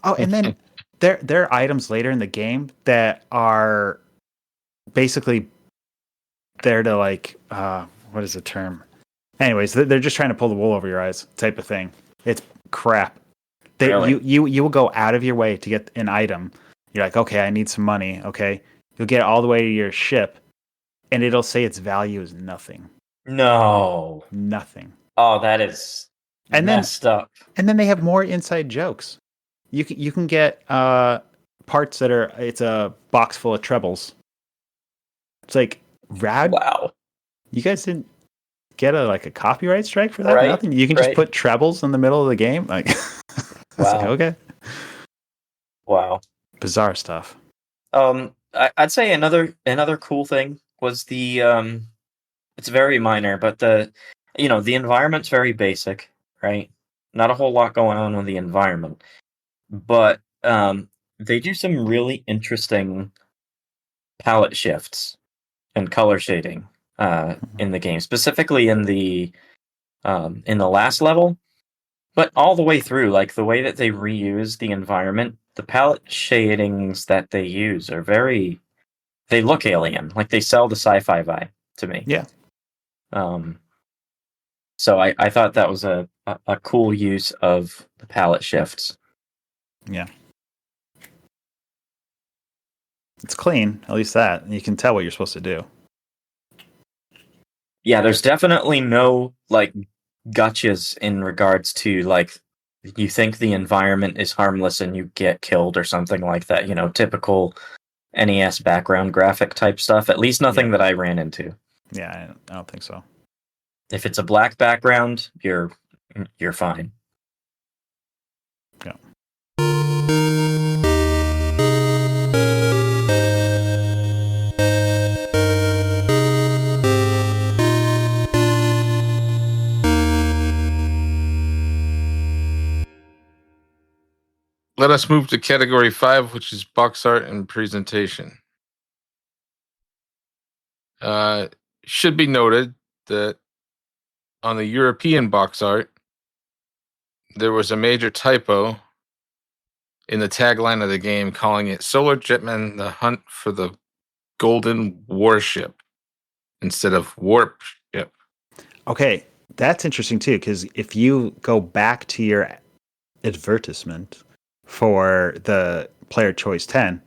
Oh, and then there are items later in the game that are basically there to like what is the term? Anyways, they're just trying to pull the wool over your eyes type of thing. It's crap. Really? You will go out of your way to get an item. You're like, okay, I need some money. Okay. You'll get all the way to your ship, and it'll say its value is nothing. No. Nothing. Oh, that is messed up. And then they have more inside jokes. You can get parts that are, it's a box full of trebles. It's like, rad. Wow. You guys didn't get a copyright strike for that? Right, Nothing. You can just put trebles in the middle of the game. Like, wow. Like, okay. Wow. Bizarre stuff. I'd say another cool thing was the it's very minor, but the environment's very basic, right? Not a whole lot going on with the environment, but they do some really interesting palette shifts and color shading in the game, specifically in the in the last level. But all the way through, like the way that they reuse the environment, the palette shadings that they use are they look alien. Like they sell the sci-fi vibe to me. Yeah. So I thought that was a cool use of the palette shifts. Yeah. It's clean, at least that. You can tell what you're supposed to do. Yeah, there's definitely no like gotchas in regards to like you think the environment is harmless and you get killed or something like that. You know, typical NES background graphic type stuff. At least nothing that I ran into. Yeah, I don't think so. If it's a black background, you're fine. Yeah. Let us move to category 5, which is box art and presentation. Should be noted that on the European box art, there was a major typo in the tagline of the game calling it Solar Jetman, the hunt for the Golden Warship instead of Warpship. Okay, that's interesting too, because if you go back to your advertisement for the Player Choice 10,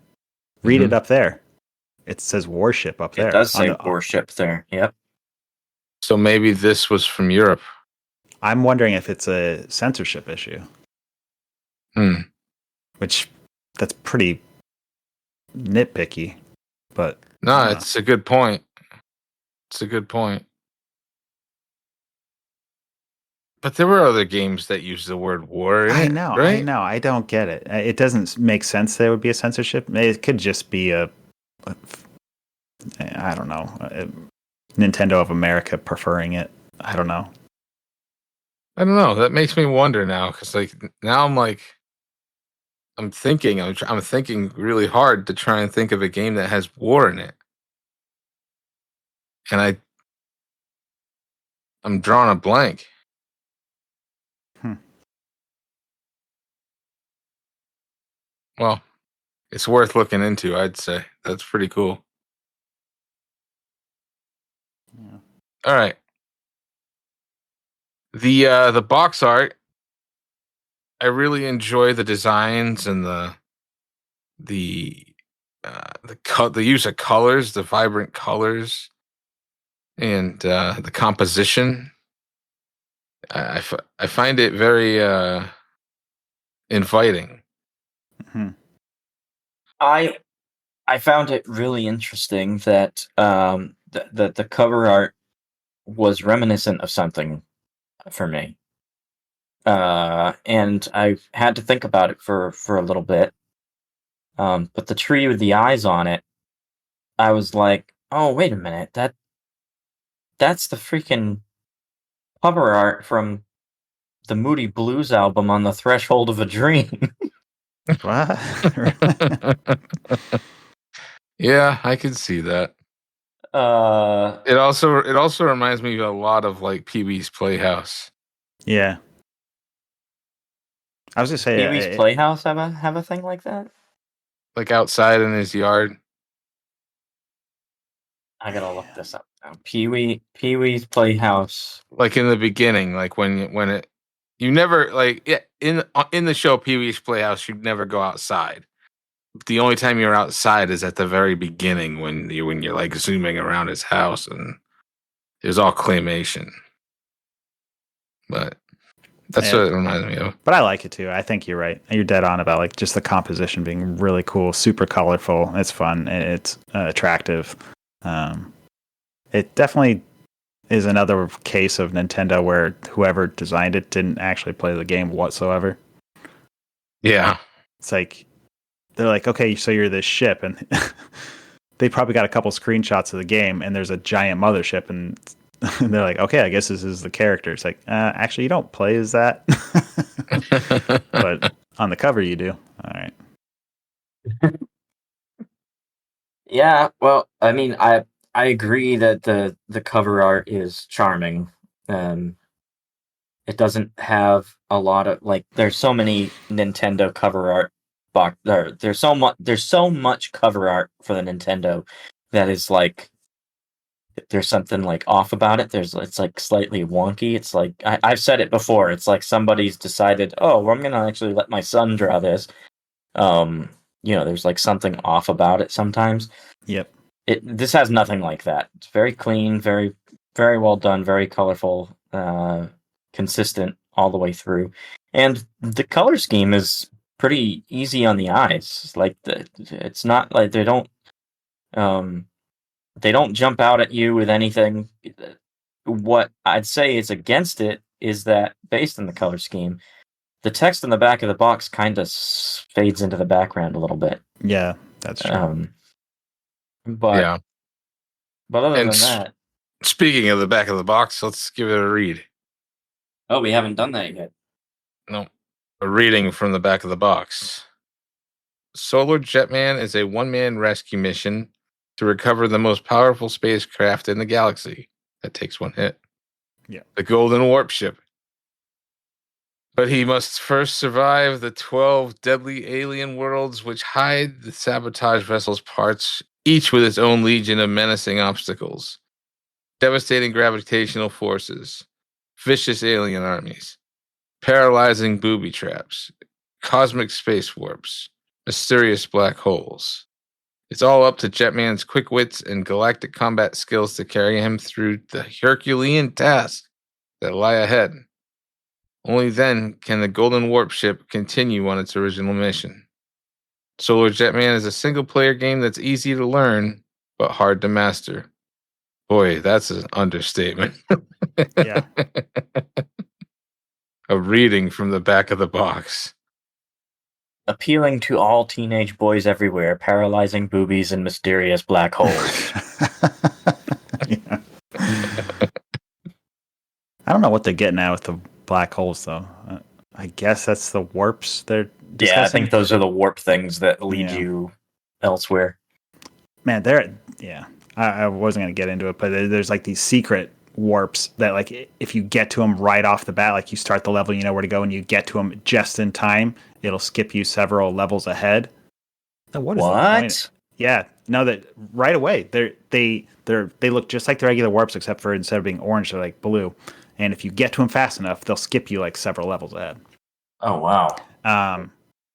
read it up there. It says Warship up there. It does say Warship there. Yep. So maybe this was from Europe. I'm wondering if it's a censorship issue. Which, that's pretty nitpicky. But no, it's a good point. It's a good point. But there were other games that use the word war in I it, know, right? I know. I don't get it. It doesn't make sense there would be a censorship. It could just be I don't know, Nintendo of America preferring it. I don't know. That makes me wonder now, because like now I'm thinking really hard to try and think of a game that has war in it, and I'm drawing a blank. Well, it's worth looking into, I'd say. That's pretty cool. Yeah. All right. The box art, I really enjoy the designs and the use of colors, the vibrant colors, and the composition. I find it very inviting. I found it really interesting that the cover art was reminiscent of something for me, and I had to think about it for a little bit. But the tree with the eyes on it, I was like, "Oh, wait a minute! That's the freaking cover art from the Moody Blues album, On the Threshold of a Dream." What? Yeah, I can see that. It also reminds me a lot of like Pee-wee's Playhouse. Yeah. I was just saying, Pee-wee's Playhouse have a thing like that? Like outside in his yard. I gotta look this up now. Pee-wee's Playhouse. Like in the beginning, like when it, you never in the show Pee-wee's Playhouse, you'd never go outside. The only time you're outside is at the very beginning when you're like zooming around his house and it was all claymation. But that's what it reminds me of. But I like it too. I think you're right. You're dead on about like just the composition being really cool, super colorful. It's fun. It's attractive. It definitely is another case of Nintendo where whoever designed it didn't actually play the game whatsoever. Yeah. It's like, they're like, okay, so you're this ship, and they probably got a couple screenshots of the game, and there's a giant mothership, and they're like, okay, I guess this is the character. It's like, actually, you don't play as that. But on the cover, you do. All right. Yeah, well, I mean, I agree that the cover art is charming. It doesn't have a lot of like. There's so many Nintendo cover art box. There's so much cover art for the Nintendo that is like. There's something like off about it. It's like slightly wonky. It's like I've said it before. It's like somebody's decided, oh, well, I'm gonna actually let my son draw this. There's like something off about it sometimes. Yep. This has nothing like that. It's very clean, very very well done, very colorful, consistent all the way through, and the color scheme is pretty easy on the eyes. Like it's not like they don't jump out at you with anything. What I'd say is against it is that based on the color scheme, the text in the back of the box kind of fades into the background a little bit. Yeah, that's true. But other than that, speaking of the back of the box, let's give it a read. Oh, we haven't done that yet. No, a reading from the back of the box. Solar Jetman is a one-man rescue mission to recover the most powerful spacecraft in the galaxy. That takes one hit. Yeah. The Golden Warpship. But he must first survive the 12 deadly alien worlds which hide the sabotage vessel's parts, each with its own legion of menacing obstacles. Devastating gravitational forces, vicious alien armies, paralyzing booby traps, cosmic space warps, mysterious black holes. It's all up to Jetman's quick wits and galactic combat skills to carry him through the Herculean tasks that lie ahead. Only then can the Golden Warpship continue on its original mission. Solar Jetman is a single-player game that's easy to learn, but hard to master. Boy, that's an understatement. Yeah. A reading from the back of the box. Appealing to all teenage boys everywhere, paralyzing boobies and mysterious black holes. Yeah. I don't know what they're getting at with the black holes, though. I guess that's the warps they're discussing. Yeah, I think those are the warp things that lead you elsewhere. Man, I wasn't going to get into it, but there's like these secret warps that, like, if you get to them right off the bat, like you start the level, you know where to go, and you get to them just in time, it'll skip you several levels ahead. Now, what is the point? Yeah, no, that right away they look just like the regular warps, except for instead of being orange, they're like blue. And if you get to them fast enough, they'll skip you like several levels ahead. Oh wow!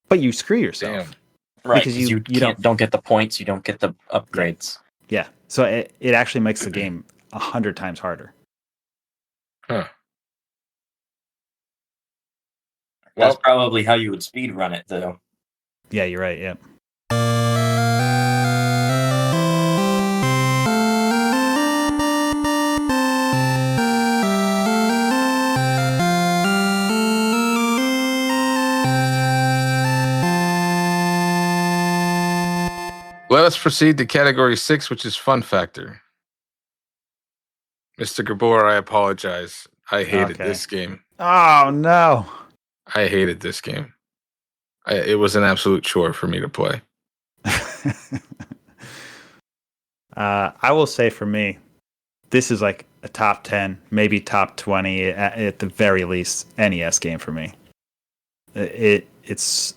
But you screw yourself. Damn. Right, because you don't get the points, you don't get the upgrades. Yeah, so it actually makes the game 100 times harder. Huh. That's probably how you would speed run it, though. Yeah, you're right. Yep. Let us proceed to category 6, which is fun factor. Mr. Gabor, I apologize. I hated this game. Oh, no. I hated this game. It was an absolute chore for me to play. I will say for me, this is like a top 10, maybe top 20 at the very least NES game for me. It's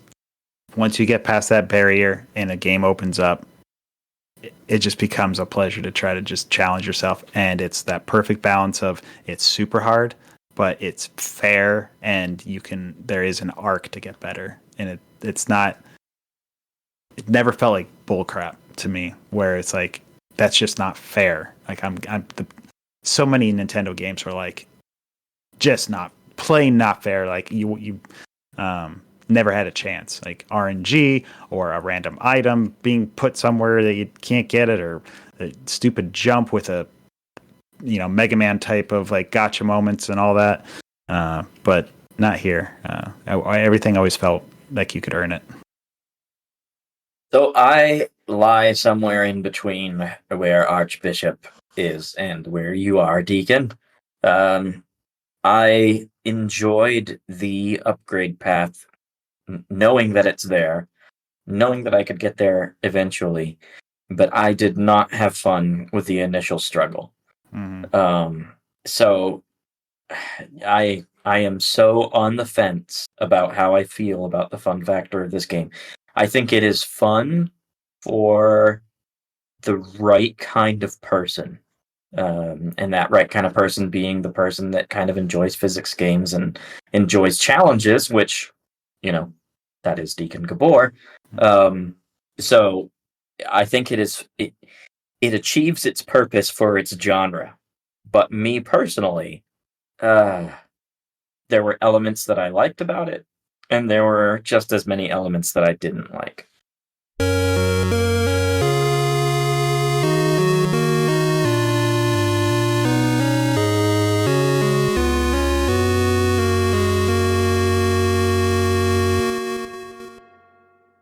once you get past that barrier and a game opens up, it just becomes a pleasure to try to just challenge yourself. And it's that perfect balance of it's super hard, but it's fair, and there is an arc to get better. And it never felt like bullcrap to me, where it's like, that's just not fair. Like so many Nintendo games were like, just not fair. Like you never had a chance, like RNG or a random item being put somewhere that you can't get it, or a stupid jump with a Mega Man type of like gotcha moments and all that. But not here. Everything always felt like you could earn it. So I lie somewhere in between where Archbishop is and where you are, Deacon. I enjoyed the upgrade path, knowing that it's there, knowing that I could get there eventually, but I did not have fun with the initial struggle. Mm-hmm. So I I am so on the fence about how I feel about the fun factor of this game. I think it is fun for the right kind of person. And that right kind of person being the person that kind of enjoys physics games and enjoys challenges, which, that is Deacon Gabor. So I think it achieves its purpose for its genre. But me personally, there were elements that I liked about it, and there were just as many elements that I didn't like.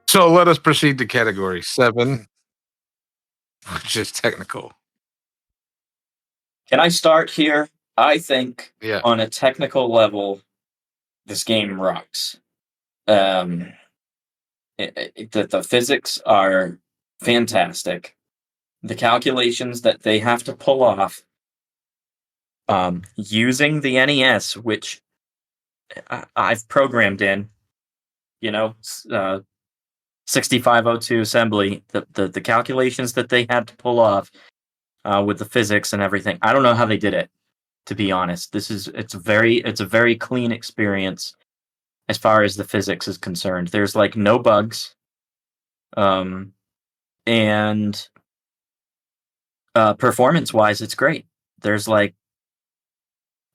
So let us proceed to category 7, which is technical. Can I start here? I think Yeah. on a technical level, this game rocks. The physics are fantastic. The calculations that they have to pull off using the NES, which I've programmed in, 6502 assembly, the calculations that they had to pull off with the physics and everything. I don't know how they did it, to be honest. It's a very clean experience as far as the physics is concerned. There's like no bugs. And performance wise, it's great. There's like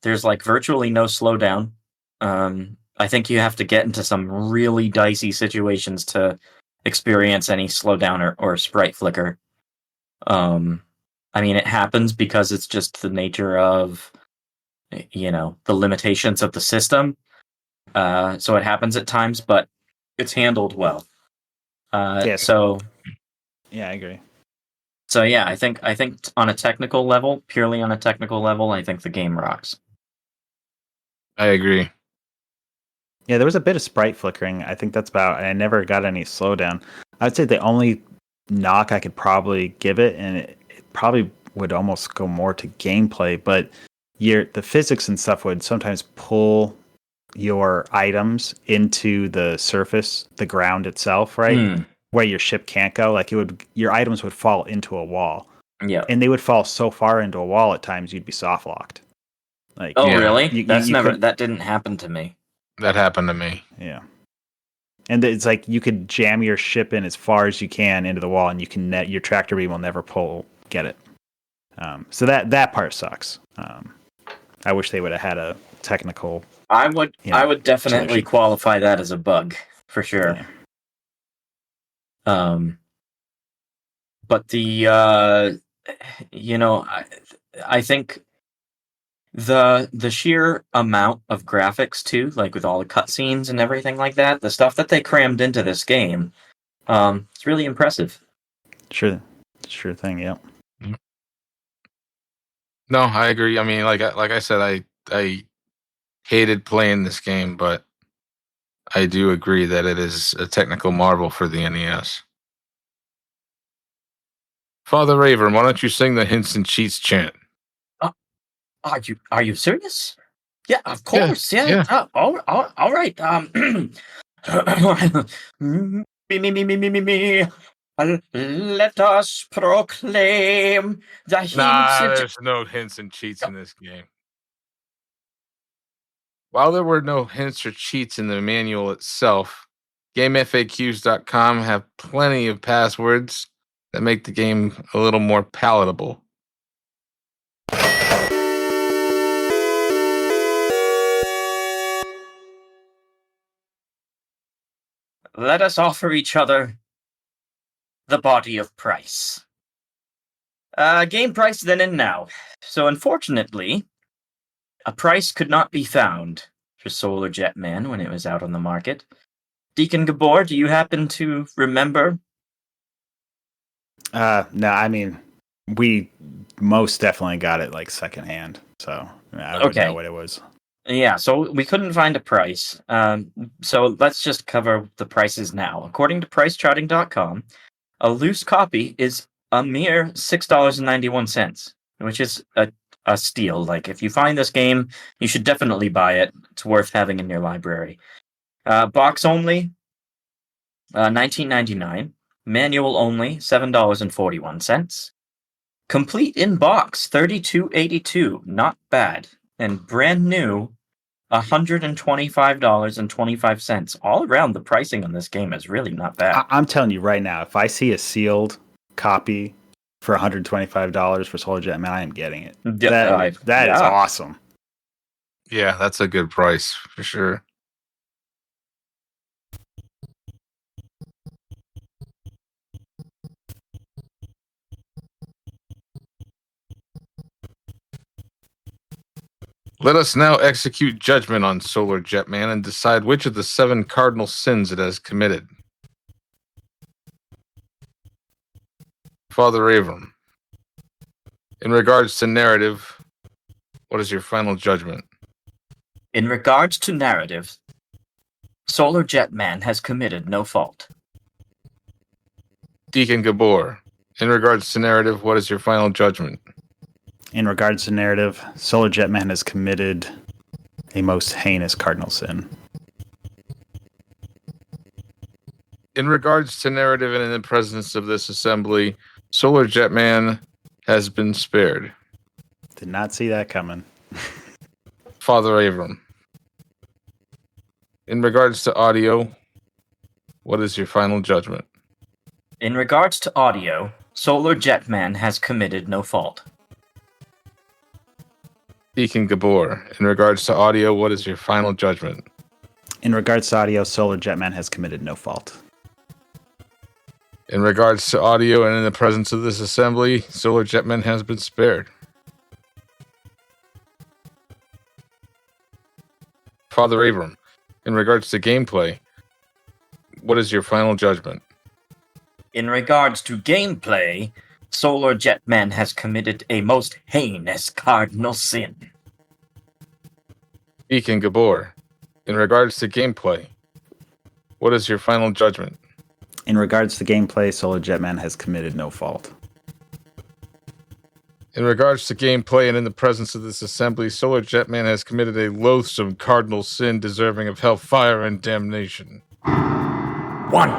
virtually no slowdown. I think you have to get into some really dicey situations to experience any slowdown or sprite flicker. I mean, it happens because it's just the nature of, the limitations of the system. So it happens at times, but it's handled well. So yeah, I agree. So yeah, I think on a technical level, purely on a technical level, I think the game rocks. I agree. Yeah, there was a bit of sprite flickering. I think that's about. I never got any slowdown. I'd say the only knock I could probably give it, and it probably would almost go more to gameplay, but the physics and stuff would sometimes pull your items into the surface, the ground itself, right? Where your ship can't go. Like your items would fall into a wall. Yeah. And they would fall so far into a wall at times you'd be soft locked. Like, really? That didn't happen to me. That happened to me. Yeah. And it's like you could jam your ship in as far as you can into the wall, and your tractor beam will never get it. So that part sucks. I wish they would have had a technical. I would definitely solution. qualify that as a bug for sure. Yeah. But I think the sheer amount of graphics too, like with all the cutscenes and everything like that, the stuff that they crammed into this game, it's really impressive. Sure thing. Yep. No, I agree. I mean, like I said, I hated playing this game, but I do agree that it is a technical marvel for the NES. Father Avram, why don't you sing the hints and cheats chant? Are you serious? Yeah, of course. Yeah. All right. Me. Let us proclaim the hints. There's no hints and cheats in this game. While there were no hints or cheats in the manual itself, GameFAQs.com have plenty of passwords that make the game a little more palatable. Let us offer each other the body of price. Game price then and now. So unfortunately, a price could not be found for Solar Jetman when it was out on the market. Deacon Gabor, do you happen to remember? No, I mean, we most definitely got it like secondhand, so I don't know what it was. Yeah, so we couldn't find a price. So let's just cover the prices now. According to pricecharting.com, a loose copy is a mere $6.91, which is a a steal. Like, if you find this game, you should definitely buy it. It's worth having in your library. Box only, $19.99. Manual only, $7.41. Complete in box, $32.82. Not bad. And brand new, $125.25. All around, the pricing on this game is really not bad. I'm telling you right now, if I see a sealed copy for $125 for Solar Jetman, I am getting it. That is awesome. Yeah, that's a good price for sure. Let us now execute judgment on Solar Jetman and decide which of the 7 cardinal sins it has committed. Father Avram, in regards to narrative, what is your final judgment? In regards to narrative, Solar Jetman has committed no fault. Deacon Gabor, in regards to narrative, what is your final judgment? In regards to narrative, Solar Jetman has committed a most heinous cardinal sin. In regards to narrative and in the presence of this assembly, Solar Jetman has been spared. Did not see that coming. Father Avram, in regards to audio, what is your final judgment? In regards to audio, Solar Jetman has committed no fault. Deacon Gabor, in regards to audio, what is your final judgment? In regards to audio, Solar Jetman has committed no fault. In regards to audio and in the presence of this assembly, Solar Jetman has been spared. Father Avram, in regards to gameplay, what is your final judgment? In regards to gameplay, Solar Jetman has committed a most heinous cardinal sin. Deacon Gabor, in regards to gameplay, what is your final judgment? In regards to gameplay, Solar Jetman has committed no fault. In regards to gameplay and in the presence of this assembly, Solar Jetman has committed a loathsome cardinal sin deserving of hellfire and damnation. 1.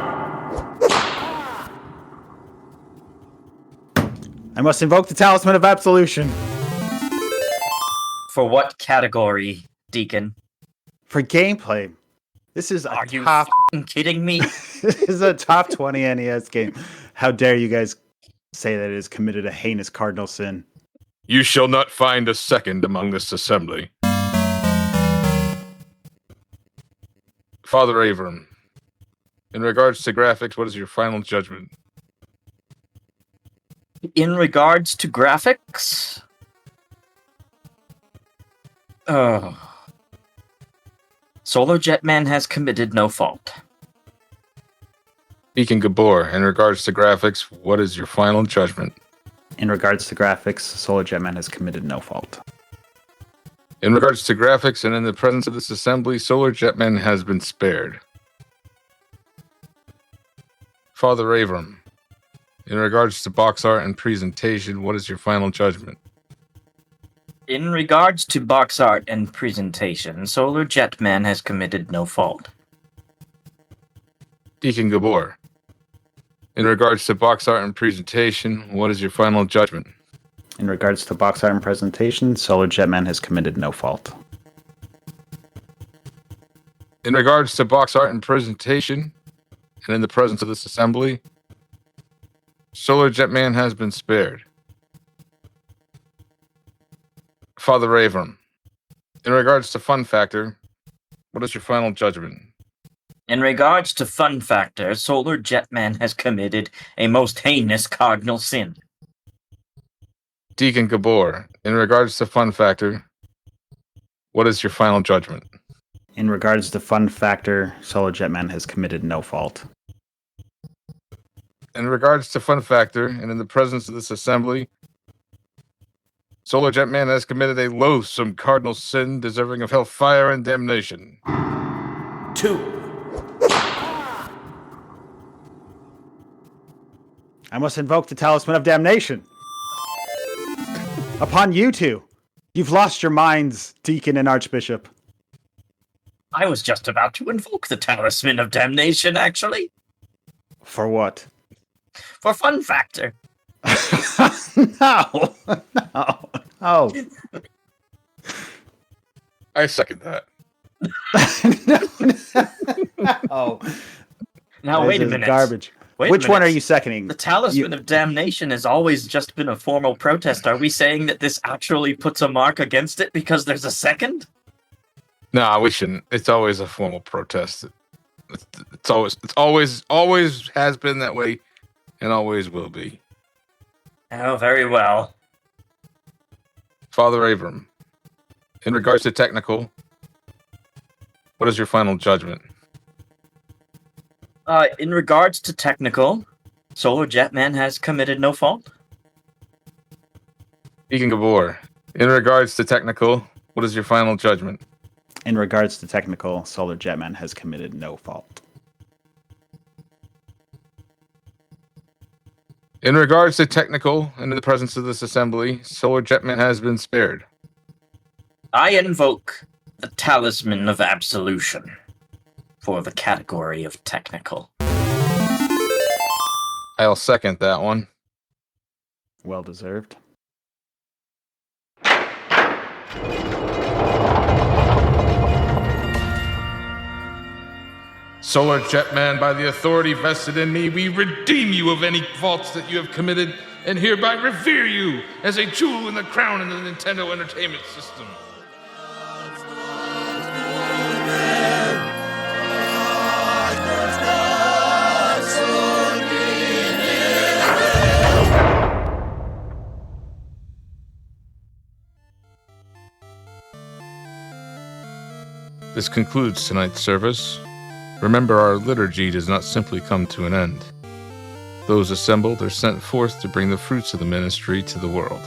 I must invoke the Talisman of Absolution. For what category, Deacon? For gameplay. This is Are you top... f***ing kidding me? This is a top 20 NES game. How dare you guys say that it has committed a heinous cardinal sin? You shall not find a second among this assembly. Father Avram, in regards to graphics, what is your final judgment? In regards to graphics, Solar Jetman has committed no fault. Deacon Gabor, in regards to graphics, what is your final judgment? In regards to graphics, Solar Jetman has committed no fault. In regards to graphics and in the presence of this assembly, Solar Jetman has been spared. Father Avram, in regards to box art and presentation, what is your final judgment? In regards to box art and presentation, Solar Jetman has committed no fault. Deacon Gabor, in regards to box art and presentation, what is your final judgment? In regards to box art and presentation, Solar Jetman has committed no fault. In regards to box art and presentation, and in the presence of this assembly, Solar Jetman has been spared. Father Avram, in regards to fun factor, what is your final judgment? In regards to fun factor, Solar Jetman has committed a most heinous cardinal sin. Deacon Gabor, in regards to fun factor, what is your final judgment? In regards to fun factor, Solar Jetman has committed no fault. In regards to fun factor, and in the presence of this assembly, Solar Jetman has committed a loathsome cardinal sin deserving of hellfire and damnation. 2. I must invoke the Talisman of Damnation upon you two You've lost your minds, Deacon and Archbishop. I was just about to invoke the Talisman of Damnation, actually. For what? For fun factor. No. No. Oh. I second that. Oh. Now, This wait a is minute. Garbage. Wait a Which one minute. are you seconding? The Talisman of Damnation has always just been a formal protest. Are we saying that this actually puts a mark against it because there's a second? No, we shouldn't. It's always a formal protest. It's always has been that way, and always will be. Oh, very well. Father Avram, in regards to technical, what is your final judgment? In regards to technical, Solar Jetman has committed no fault. Deacon Gabor, in regards to technical, what is your final judgment? In regards to technical, Solar Jetman has committed no fault. In regards to technical, and in the presence of this assembly, Solar Jetman has been spared. I invoke the Talisman of Absolution for the category of technical. I'll second that one. Well deserved. Solar Jetman, by the authority vested in me, we redeem you of any faults that you have committed, and hereby revere you as a jewel in the crown in the Nintendo Entertainment System. This concludes tonight's service. Remember, our liturgy does not simply come to an end. Those assembled are sent forth to bring the fruits of the ministry to the world.